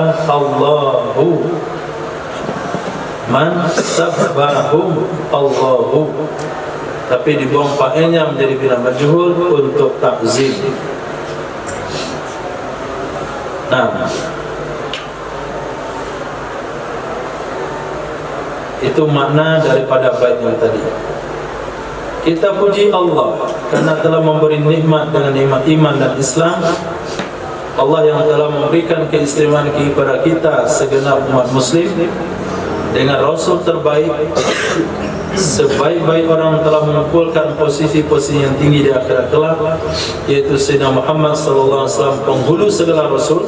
man sabbahum Allahu, tapi dibuang fa'ilnya menjadi bila majhul untuk ta'zim. Nah, itu makna daripada bait yang tadi. Kita puji Allah karena telah memberi nikmat dengan nikmat iman dan Islam. Allah yang telah memberikan keistimewaan kepada kita segenap umat muslim dengan Rasul terbaik. Sebaik-baik orang telah mengumpulkan posisi-posisi yang tinggi di akhirat kelak, yaitu Sayyidina Muhammad sallallahu alaihi wasallam, penghulu segala rasul,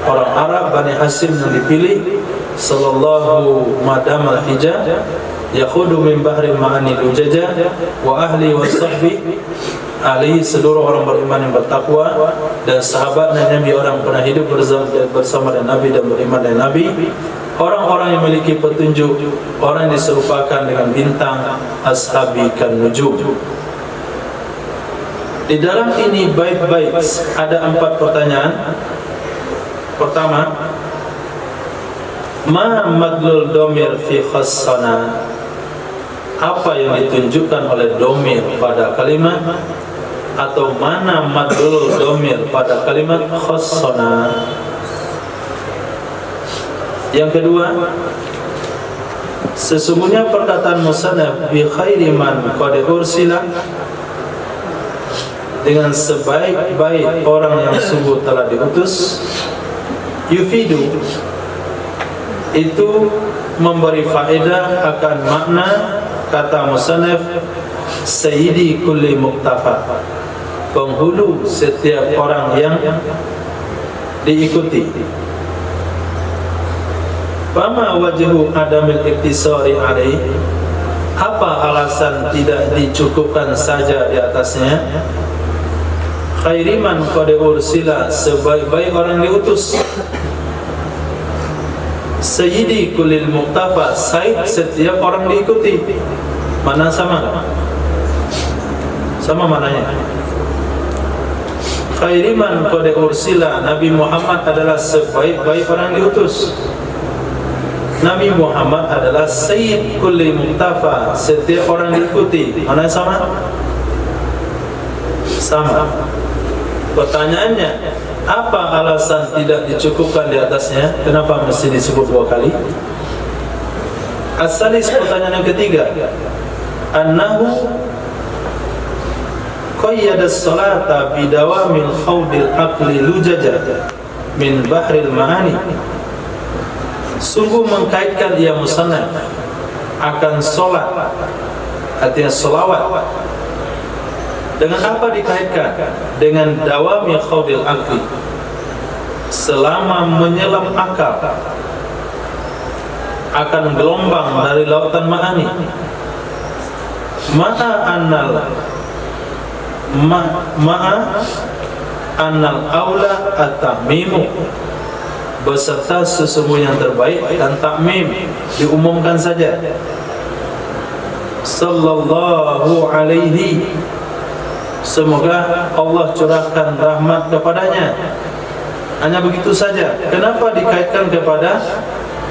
orang Arab Bani Hashim yang dipilih, sallallahu madam al-hijah, yakhudu min bahri ma'ani lujaja, wa ahli wa sahbi, ahli seluruh orang beriman yang bertakwa, dan sahabat Nabi, orang pernah hidup bersama dengan Nabi dan beriman dengan Nabi, orang-orang yang memiliki petunjuk, orang yang diserupakan dengan bintang, ashabi kan nujum. Di dalam ini bait-bait ada 4 pertanyaan. Pertama, ma madlul domir fi khassana, apa yang ditunjukkan oleh domir pada kalimat, atau mana madlul domir pada kalimat khassana. Yang kedua, sesungguhnya perkataan musannaf bi khairi man qad ursila, dengan sebaik-baik orang yang sungguh telah diutus, yufidu, itu memberi faedah akan makna kata musannaf sayyidi kulli muqtafa, penghulu setiap orang yang diikuti. Fama wajhu adamil iktisari alaih, apa alasan tidak dicukupkan saja di atasnya? Khairiman qad ursila, sebaik-baik orang diutus. Sayyidi kulil muqtafa, sayyid setiap orang diikuti. Mana sama? Sama mananya. Khairiman qad ursila, Nabi Muhammad adalah sebaik-baik orang diutus. Nabi Muhammad adalah sayyid kulli muqtafa, setiap orang diikuti. Mana sama? Sama. Pertanyaannya, apa alasan tidak dicukupkan di atasnya? Kenapa mesti disebut 2 kali? Asalis, pertanyaan yang ketiga, annahu qayyada as-salata bidawamil khawdil aqli lujaja min bahril ma'ani. Sungguh mengkaitkan ia musannaf akan solat, artinya solawat. Dengan apa dikaitkan? Dengan dawami khawdil aqli, selama menyelam akal akan gelombang dari lautan ma'ani. Ma'a annal aula at-ta'mimu, beserta sesungguhnya yang terbaik dan takmim, diumumkan saja. Sallallahu alaihi, semoga Allah curahkan rahmat kepadanya. Hanya begitu saja. Kenapa dikaitkan kepada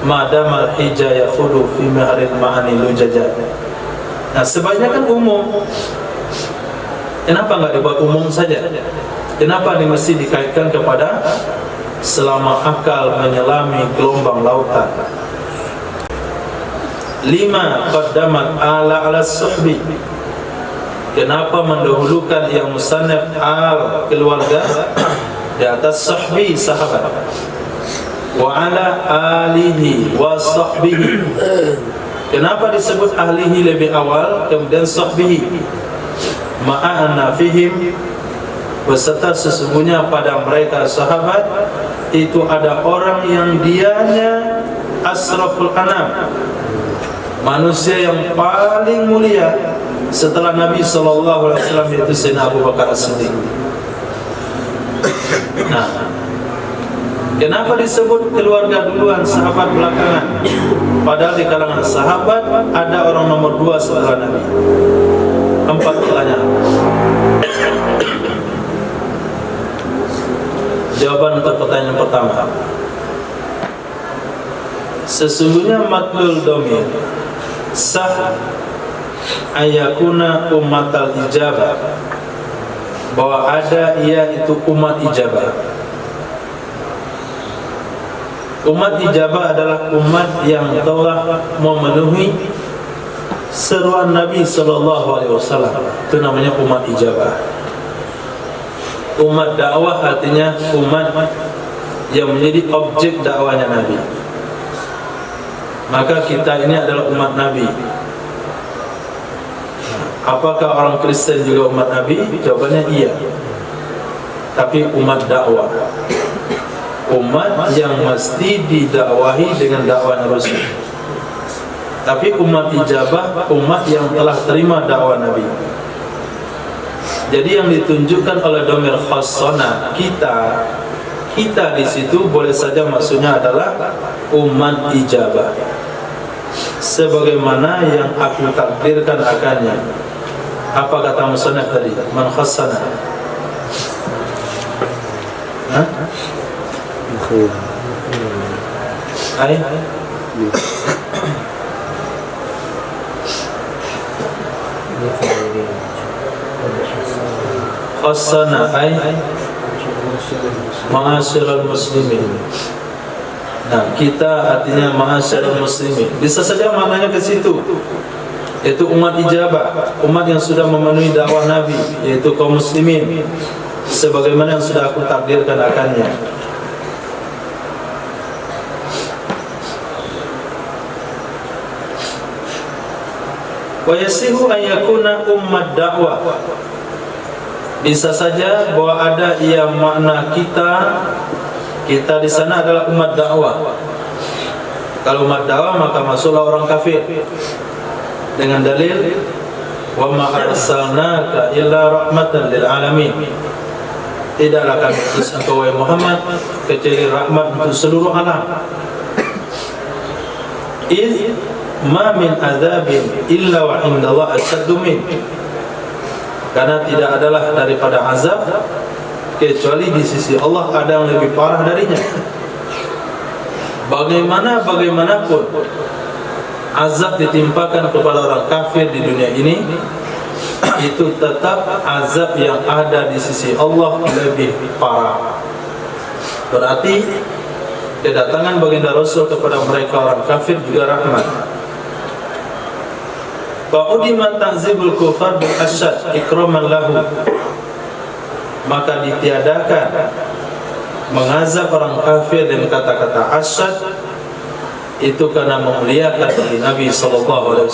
madamal hijaya khudu fi ma'arid ma'ani lujaja? Nah, sebaiknya kan umum. Kenapa enggak dibuat umum saja? Kenapa ini mesti dikaitkan kepada selama akal menyelami gelombang lautan? 5. Qaddamat ala suhbi. Kenapa mendahulukan yang musannaf al keluarga di atas sahbi sahabat? Wa ala alihi wa sahbihi. Kenapa disebut ahlihi lebih awal kemudian sahbihi? Ma'ana fihim, beserta sesungguhnya pada mereka sahabat itu ada orang yang dianya asraful anam, manusia yang paling mulia setelah Nabi SAW, yaitu Sayyidina Abu Bakar As-Siddiq. Nah, kenapa disebut keluarga duluan, sahabat belakangan? Padahal di kalangan sahabat ada orang nomor 2 setelah Nabi. 4 pertanyaan. Jawaban untuk pertanyaan pertama. Sesungguhnya matlul dhamir sah ayakuna ummatal ijabah, bahwa ada ia itu umat ijabah. Umat ijabah adalah umat yang telah memenuhi seruan Nabi SAW. Itu namanya umat ijabah. Umat dakwah artinya umat yang menjadi objek dakwanya Nabi. Maka kita ini adalah umat Nabi. Apakah orang Kristen juga umat Nabi? Jawabannya iya. Tapi umat dakwah, umat yang mesti didakwahi dengan dakwah Rasul. Tapi umat ijabah, umat yang telah terima dakwah Nabi. Jadi yang ditunjukkan oleh dhamir khassana kita di situ boleh saja maksudnya adalah umat ijabah, sebagaimana yang aku takdirkan akannya. Apa kata musannaf tadi? Man khassana. Hai. Khassana ay ma'asyiral muslimin. Nah, kita artinya ma'asyiral muslimin. Bisa saja maknanya ke situ, yaitu umat ijabah, umat yang sudah memenuhi dakwah Nabi, yaitu kaum muslimin, sebagaimana yang sudah aku takdirkan akannya. Wa yasihu an yakuna ummat dakwah. Bisa saja bahwa ada yang makna kita di sana adalah umat dakwah. Kalau umat dakwah maka masuklah orang kafir dengan dalil wa ma arsalnaka illa rahmatan lil alamin. Tidaklah kami utus engkau wahai Muhammad kecuali rahmat untuk seluruh alam. Ma min adzabin illa wa indallah asyaddu min. Karena tidak adalah daripada azab kecuali di sisi Allah ada yang lebih parah darinya. Bagaimanapun azab ditimpakan kepada orang kafir di dunia ini, itu tetap azab yang ada di sisi Allah lebih parah. Berarti kedatangan baginda Rasul kepada mereka orang kafir juga rahmat. Fa'udiman ta'zibul kufar bil asyad ikraman lahu, maka ditiadakan mengazab orang kafir dengan kata-kata asyad itu karena memuliakan diri Nabi SAW.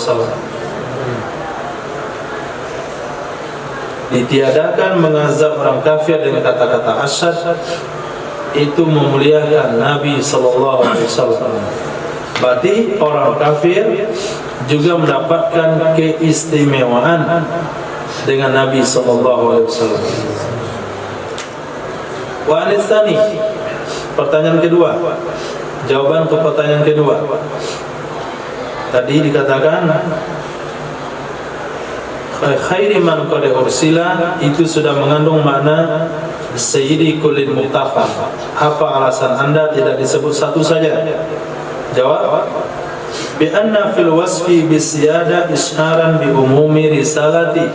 Ditiadakan mengazab orang kafir dengan kata-kata asyad itu memuliakan Nabi SAW. Berarti orang kafir juga mendapatkan keistimewaan dengan Nabi SAW. Wa anitsani, pertanyaan kedua. Jawaban untuk pertanyaan kedua. Tadi dikatakan khairi man qad ursila, itu sudah mengandung makna sayyidi kullil muqtafa? Apa alasan Anda tidak disebut satu saja? Jawab, bi anna fil wasfi bisiyada isyaran bi umumi risalati.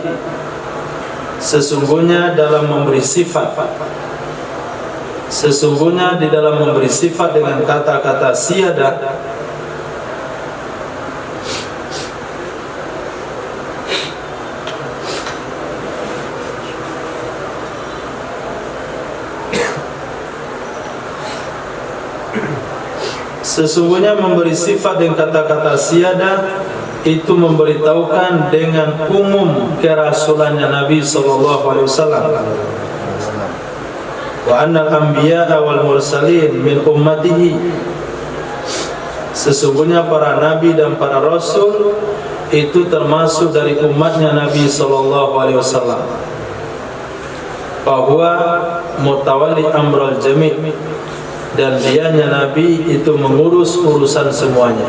Sesungguhnya di dalam memberi sifat dengan kata-kata siyada, sesungguhnya memberi sifat dengan kata-kata siyada itu memberitahukan dengan umum kerasulannya Nabi sallallahu alaihi wasallam. Wa annal anbiya'a wal mursalin min ummatihi. Sesungguhnya para nabi dan para rasul itu termasuk dari umatnya Nabi sallallahu alaihi wasallam. Bahwa mutawalli amral jami', dan dianya Nabi itu mengurus urusan semuanya.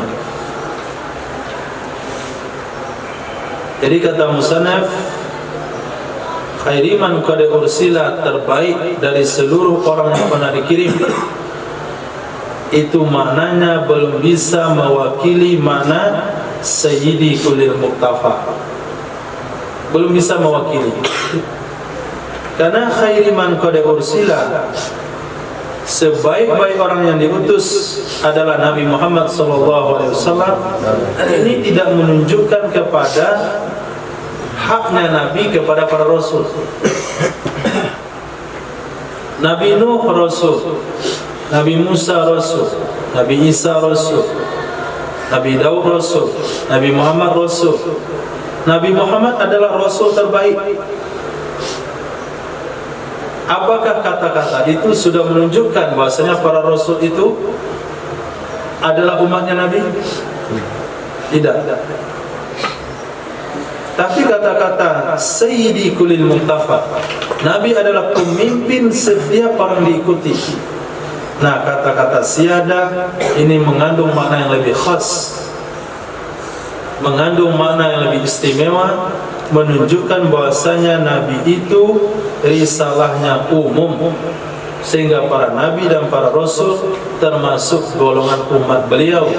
Jadi kata musannaf, khairiman qad ursila, terbaik dari seluruh orang yang pernah dikirim. Itu maknanya belum bisa mewakili makna sayyidi kullil muqtafa. Belum bisa mewakili. Karena khairiman qad ursila, sebaik-baik orang yang diutus adalah Nabi Muhammad SAW. Ini tidak menunjukkan kepada haknya Nabi kepada para Rasul. Nabi Nuh Rasul, Nabi Musa Rasul, Nabi Isa Rasul, Nabi Daud Rasul, Nabi Muhammad Rasul. Nabi Muhammad adalah Rasul terbaik. Apakah kata-kata itu sudah menunjukkan bahasanya para Rasul itu adalah umatnya Nabi? Tidak. Tapi kata-kata sayyidi kullil muqtafa, Nabi adalah pemimpin setiap orang diikuti. Nah, kata-kata siyada ini mengandung makna yang lebih khas, mengandung makna yang lebih istimewa, menunjukkan bahwasanya Nabi itu risalahnya umum, sehingga para Nabi dan para Rasul termasuk golongan umat beliau.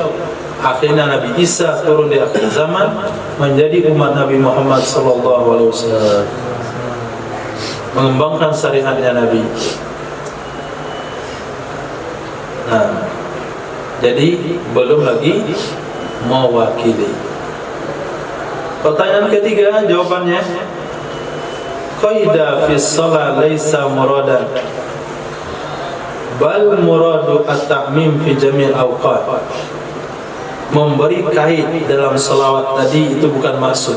Akhirnya Nabi Isa turun di akhir zaman menjadi umat Nabi Muhammad SAW, mengembangkan syariatnya Nabi. Nah, jadi belum lagi mewakili. Pertanyaan ketiga, jawabannya qaidah fi shalah laisa muradan bal muradu at-ta'mim fi jami' al-awqat. Memberi kait dalam selawat tadi itu bukan maksud.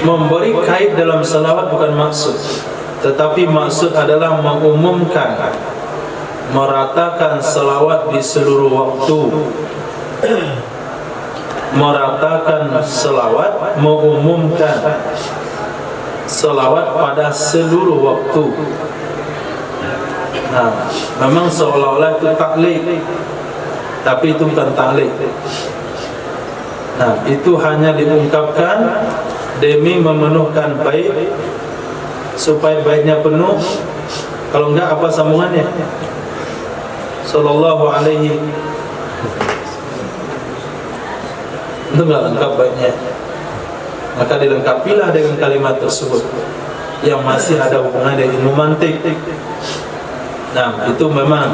Memberi kait dalam selawat bukan maksud, tetapi maksud adalah mengumumkan, meratakan selawat di seluruh waktu. Meratakan selawat, mengumumkan selawat pada seluruh waktu. Nah, memang seolah-olah itu taklid, tapi itu bukan taklid. Nah, itu hanya diungkapkan demi memenuhkan bait, supaya baitnya penuh. Kalau enggak, apa sambungannya? Sallallahu alaihi, itu enggak lengkap baitnya. Maka dilengkapilah dengan kalimat tersebut yang masih ada hubungan dengan ilmu mantik. Nah, itu memang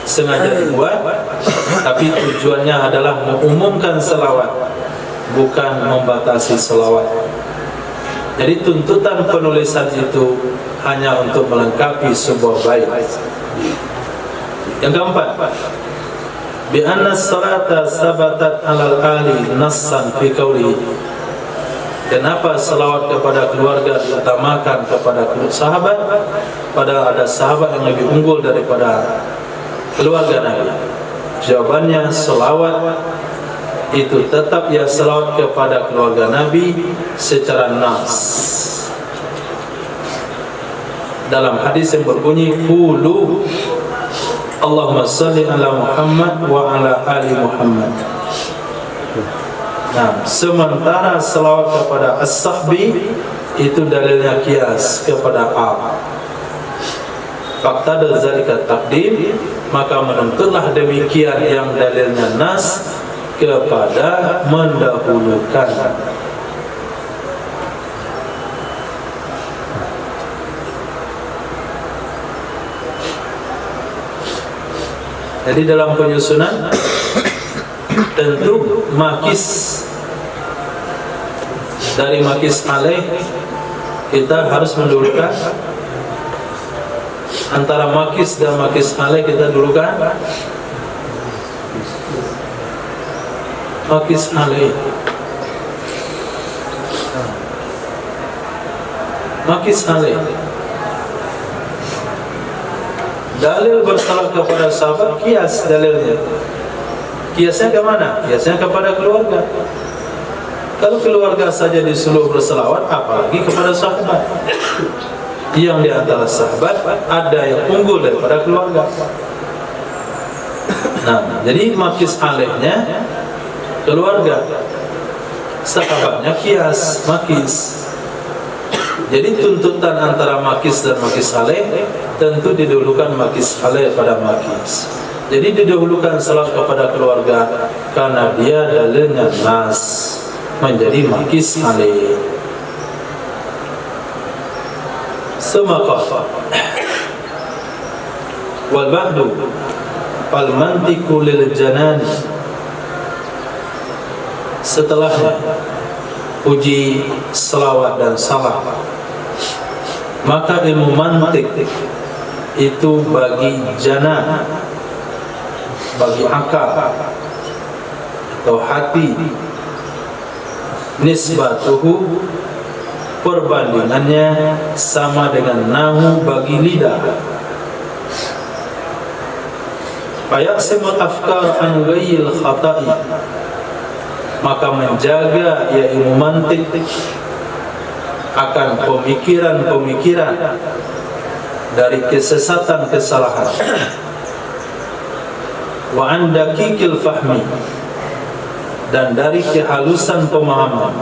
sengaja dibuat, tapi tujuannya adalah mengumumkan selawat, bukan membatasi selawat. Jadi tuntutan penulisan itu hanya untuk melengkapi sebuah bait. Yang keempat, bi anna salata sabatat alal ali nassan fi qawlihi. Kenapa selawat kepada keluarga diutamakan kepada sahabat, padahal ada sahabat yang lebih unggul daripada keluarga Nabi? Jawabannya, selawat itu tetap ya selawat kepada keluarga Nabi secara nas. Dalam hadis yang berbunyi, qulu Allahumma salli ala Muhammad wa ala ali Muhammad. Nah, sementara selawat kepada as-sahbi itu dalilnya kias kepada al. Fakta dan zalika takdim, maka menuntutlah demikian yang dalilnya nas kepada mendahulukan. Jadi dalam penyusunan tentu makis, dari makis alaih kita harus mendahulukan. Antara makis dan makis alaih kita dahulukan makis alaih. Makis alaih, dalil bersalah kepada sahabat, kias dalilnya. Kiasnya ke mana? Kiasnya kepada keluarga. Kalau keluarga saja disuruh berselawat, apalagi kepada sahabat. Yang di antara sahabat ada yang unggul daripada keluarga. Nah, jadi makis alaihnya keluarga, sahabatnya kias, makis. Jadi tuntutan antara makis dan makis alaih tentu didahulukan makis alaih pada makis. Jadi didahulukan salat kepada keluarga karena dia dalilnya nas, menjadi makis alaih. Semaka wal ba'du fal mantiqu lil janan, setelahnya puji, selawat dan salam, maka ilmu mantik itu bagi jana, bagi akal atau hati, nisbatuhu perbandingannya sama dengan nahu bagi lidah. Fayaqsimul afkar an ghayil khata'i, maka menjaga ya ilmu mantik akan pemikiran-pemikiran dari kesesatan, kesalahan. Wa an daqiqil fahmi, dan dari kehalusan pemahaman.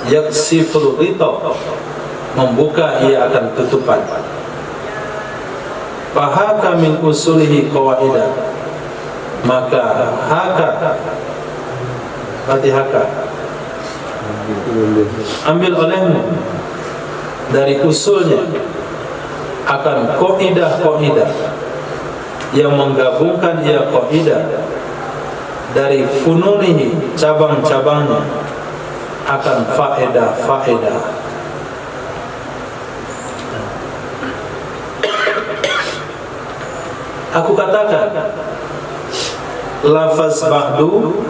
Yaksiful ghita, membuka ia akan tutupan. Fahaka min usulihi qawaidah, maka haka, haka ambil olehmu dari usulnya akan qaidah-qaidah yang menggabungkan ia qaidah dari fununihi, cabang-cabangnya, akan faedah-faedah. Aku katakan lafaz ba'du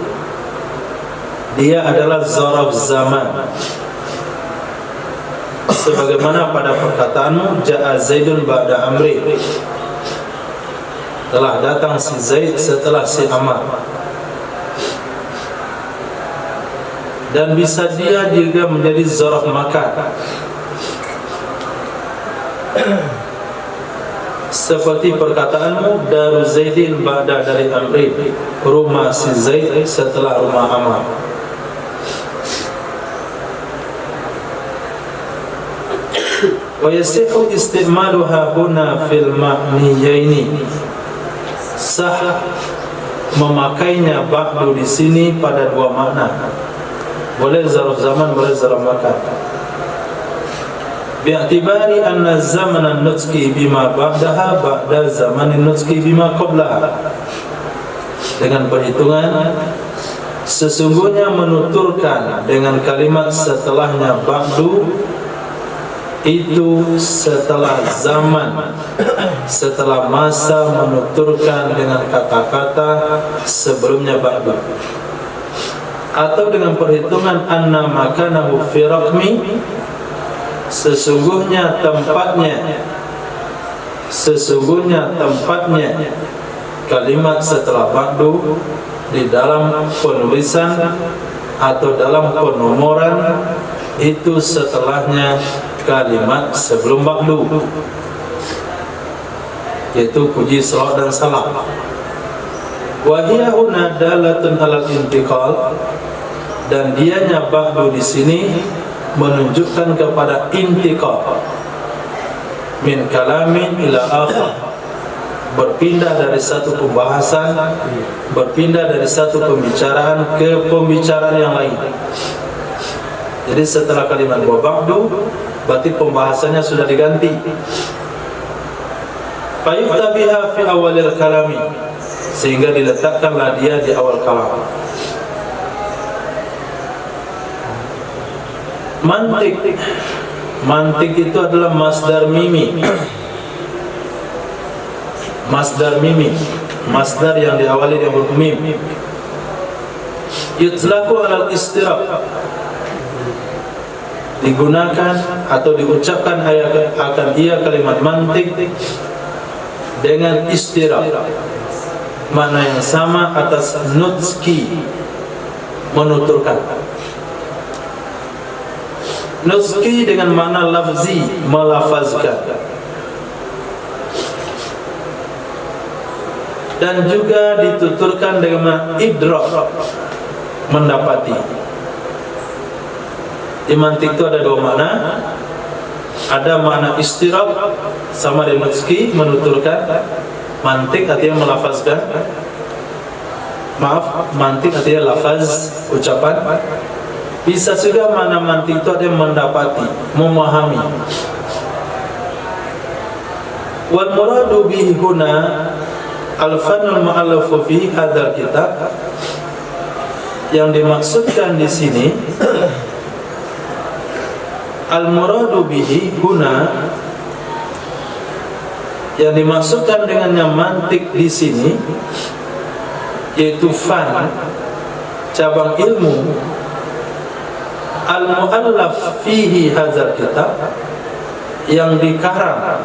dia adalah zaraf zaman, sebagaimana pada perkataanmu ja'a Zaidun ba'da Amri, telah datang si Zaid setelah si Amr. Dan bisa dia juga menjadi zaraf makan, seperti perkataanmu daru Zaidin ba'da dari Amri, rumah si Zaid setelah rumah Amr. Wa yasihu istimaluha huna fil ma'niyaini, sah memakainya ba'du di sini pada dua makna, boleh zarf zaman, boleh zarf makan. Bi'atibari anna zaman an-nutqi bima ba'daha ba'da zaman an-nutqi bima qablaha, dengan perhitungan sesungguhnya menuturkan dengan kalimat setelahnya ba'du itu setelah zaman, setelah masa menuturkan dengan kata-kata sebelumnya ba'du, atau dengan perhitungan anna makanahu fi raqmi, sesungguhnya tempatnya kalimat setelah ba'du di dalam penulisan atau dalam penomoran itu setelahnya kalimat sebelum ba'du, yaitu puji, salawat dan salam. Wa hiya huna dalatun alal intiqal, Dan dianya ba'du di sini menunjukkan kepada intiqal min kalamin ila akhar, berpindah dari satu pembahasan, berpindah dari satu pembicaraan ke pembicaraan yang lain. Jadi setelah kalimat wa ba'du, berarti pembahasannya sudah diganti. Fayu'ta biha fi awalil kalami, sehingga diletakkanlah dia di awal kalam. Mantik itu adalah masdar mimi. Masdar yang diawali dengan huruf mim. Yutlaqu alal istirab, digunakan atau diucapkan akan ia kalimat mantik dengan istirab, makna yang sama atas nutski, menuturkan. Nutski dengan makna lafzi, melafazkan. Dan juga dituturkan dengan idrak, mendapati. Di mantik itu ada dua makna. Ada makna istirab sama dengan nutski, menuturkan. Mantik artinya melafazkan. Mantik artinya lafaz, ucapan. Bisa juga makna mantik itu ada yang mendapati, memahami. Wal muradu bihi huna al-fannul mu'allafu fi hadzal kitab, yang dimaksudkan di sini al-muradu bihi huna, yang dimaksudkan dengannya mantik di sini yaitu fan, cabang ilmu al-mu'allaf fihi hadzal kitab, yang dikarang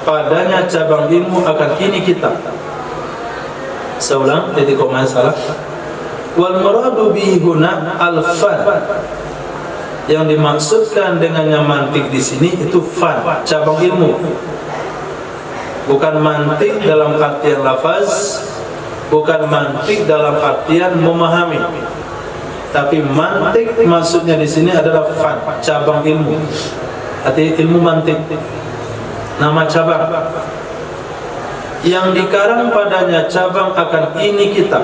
padanya cabang ilmu akan ini kitab. Seulang, titik koma salah. Wal muradu bihi huna al-fan, yang dimaksudkan dengannya mantik di sini itu fan, cabang ilmu. Bukan mantik dalam artian lafaz, bukan mantik dalam artian memahami. Tapi mantik maksudnya di sini adalah fan, cabang ilmu. Artinya ilmu mantik, nama cabang yang dikarang padanya cabang akan ini kitab.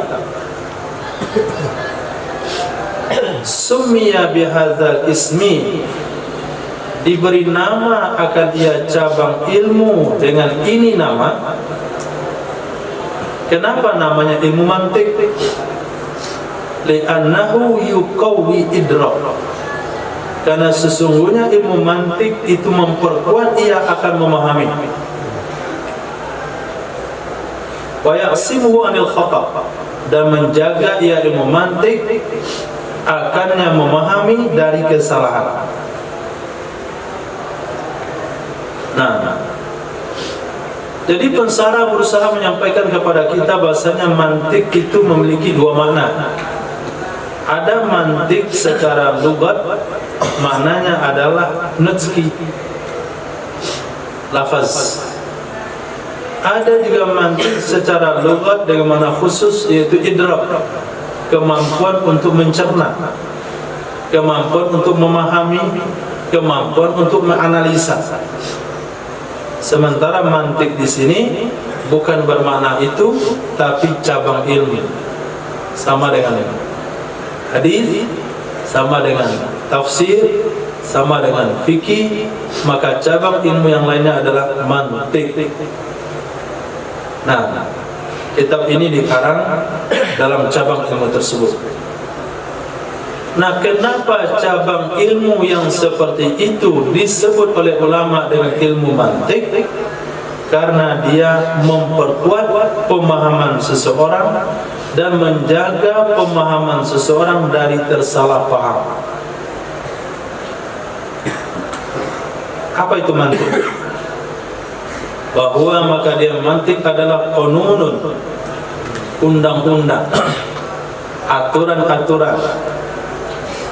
Summiya bihadzal ismi, diberi nama akan ia cabang ilmu dengan ini nama. Kenapa namanya ilmu mantik? Li'annahu yuqawwi idrak, karena sesungguhnya ilmu mantik itu memperkuat ia akan memahami. Wa ya'simuhu anil khata', dan menjaga ia ilmu mantik akannya memahami dari kesalahan. Nah, jadi pensara berusaha menyampaikan kepada kita bahasanya mantik itu memiliki dua makna. Ada mantik secara lugat, maknanya adalah nutski, lafaz. Ada juga mantik secara lugat dengan makna khusus, yaitu idrak, kemampuan untuk mencerna, kemampuan untuk memahami, kemampuan untuk menganalisa. Sementara mantik di sini bukan bermakna itu, tapi cabang ilmu. Sama dengan hadis, sama dengan tafsir, sama dengan fikih, maka cabang ilmu yang lainnya adalah mantik. Nah, kitab ini dikarang dalam cabang ilmu tersebut. Nah, kenapa cabang ilmu yang seperti itu disebut oleh ulama dengan ilmu mantik? Karena dia memperkuat pemahaman seseorang dan menjaga pemahaman seseorang dari tersalah paham. Apa itu mantik? Bahwa maka dia mantik adalah qanunun, undang-undang, aturan-aturan,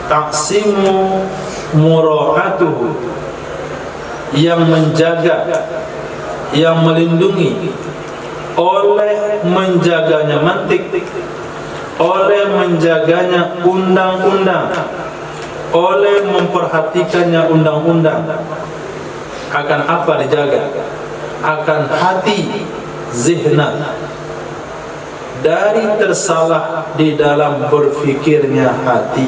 taksimu mura'atuhu, yang menjaga, yang melindungi oleh menjaganya mantik, oleh menjaganya undang-undang, oleh memperhatikannya undang-undang. Akan apa dijaga? Akan hati, zihna, dari tersalah di dalam berfikirnya hati.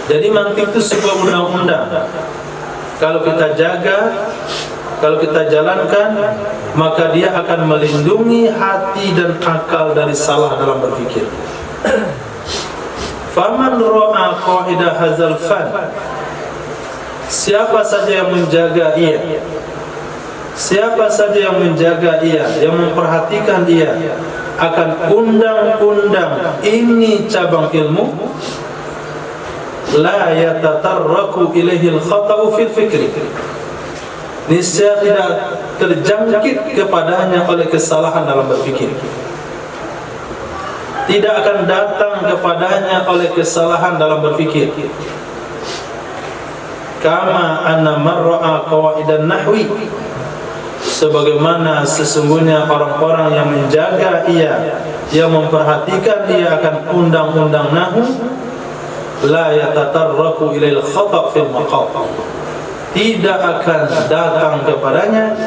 Jadi mantik itu sebuah undang-undang. Kalau kita jaga, kalau kita jalankan, maka dia akan melindungi hati dan akal dari salah dalam berfikir. Faman ra'a qaidah hadzal fan, siapa saja yang menjaga ia, siapa saja yang menjaga ia, yang memperhatikan ia akan undang-undang ini cabang ilmu, la yatatarraku ilaihi al-khata'u fil fikri, niscaya tidak terjangkit kepadanya oleh kesalahan dalam berfikir, tidak akan datang kepadanya oleh kesalahan dalam berfikir. Kama anna marra'a qawaidan nahwi, sebagaimana sesungguhnya orang-orang yang menjaga ia, yang memperhatikan ia akan undang-undang nahwu, la yatatarraku ilail khata' fil maqam, tidak akan datang kepadanya,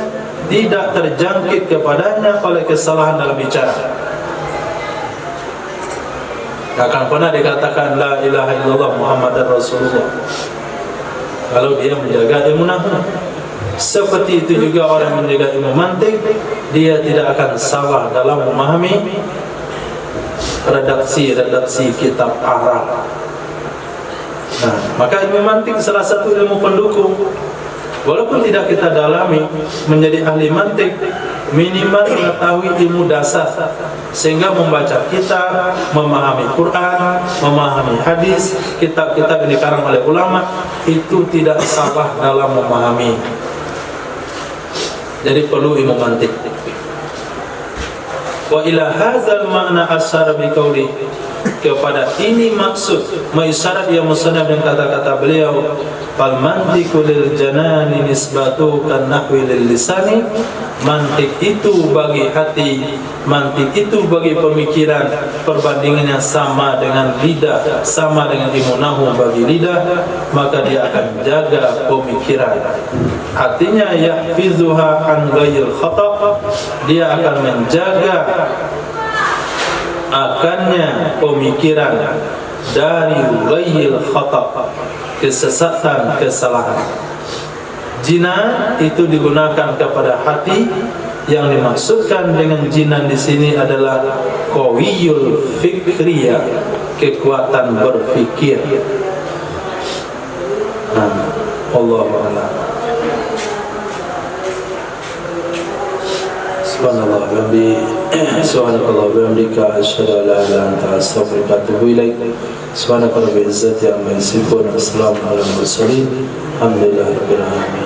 tidak terjangkit kepadanya oleh kesalahan dalam bicara. Tak akan pernah dikatakan la ilaha illallah Muhammadar Rasulullah kalau dia menjaga ilmu nahwu. Seperti itu juga orang menjaga ilmu mantik, dia tidak akan salah dalam memahami redaksi kitab Arab. Nah, maka ilmu mantik salah satu ilmu pendukung. Walaupun tidak kita dalami menjadi ahli mantik, minimal mengetahui ilmu dasar, sehingga membaca kitab, memahami Quran, memahami hadis, kitab-kitab yang dikarang oleh ulama, itu tidak salah dalam memahami. Jadi perlu ilmu mantik. Wa ila hadzal ma'na asyara bi qauli, kepada ini maksud mengisyarat yang musannaf dengan kata-kata beliau, fal mantiqu lil janani nisbatu kan nahwi lil lisani, mantik itu bagi hati, mantik itu bagi pemikiran, perbandingannya sama dengan lidah, sama dengan ilmu nahwu bagi lidah, maka dia akan jaga pemikiran. Artinya yahfizuha an ghairil khata', dia akan menjaga akannya pemikiran dari ghairil khata', kesesatan, kesalahan. Jinan itu digunakan kepada hati. Yang dimaksudkan dengan jinan di sini adalah qawiyul fikriyah, kekuatan berfikir. Allahu a'lam. Subhanallah wa bihamdihi, subhanakallah wa bihamdika, asyhadu an la ilaha illa anta, astaghfiruka wa atubu ilaik. Subhanaka rabbil izzati amma yasifun, wa salamun alal mursalin, alhamdulillahi rabbil alamin.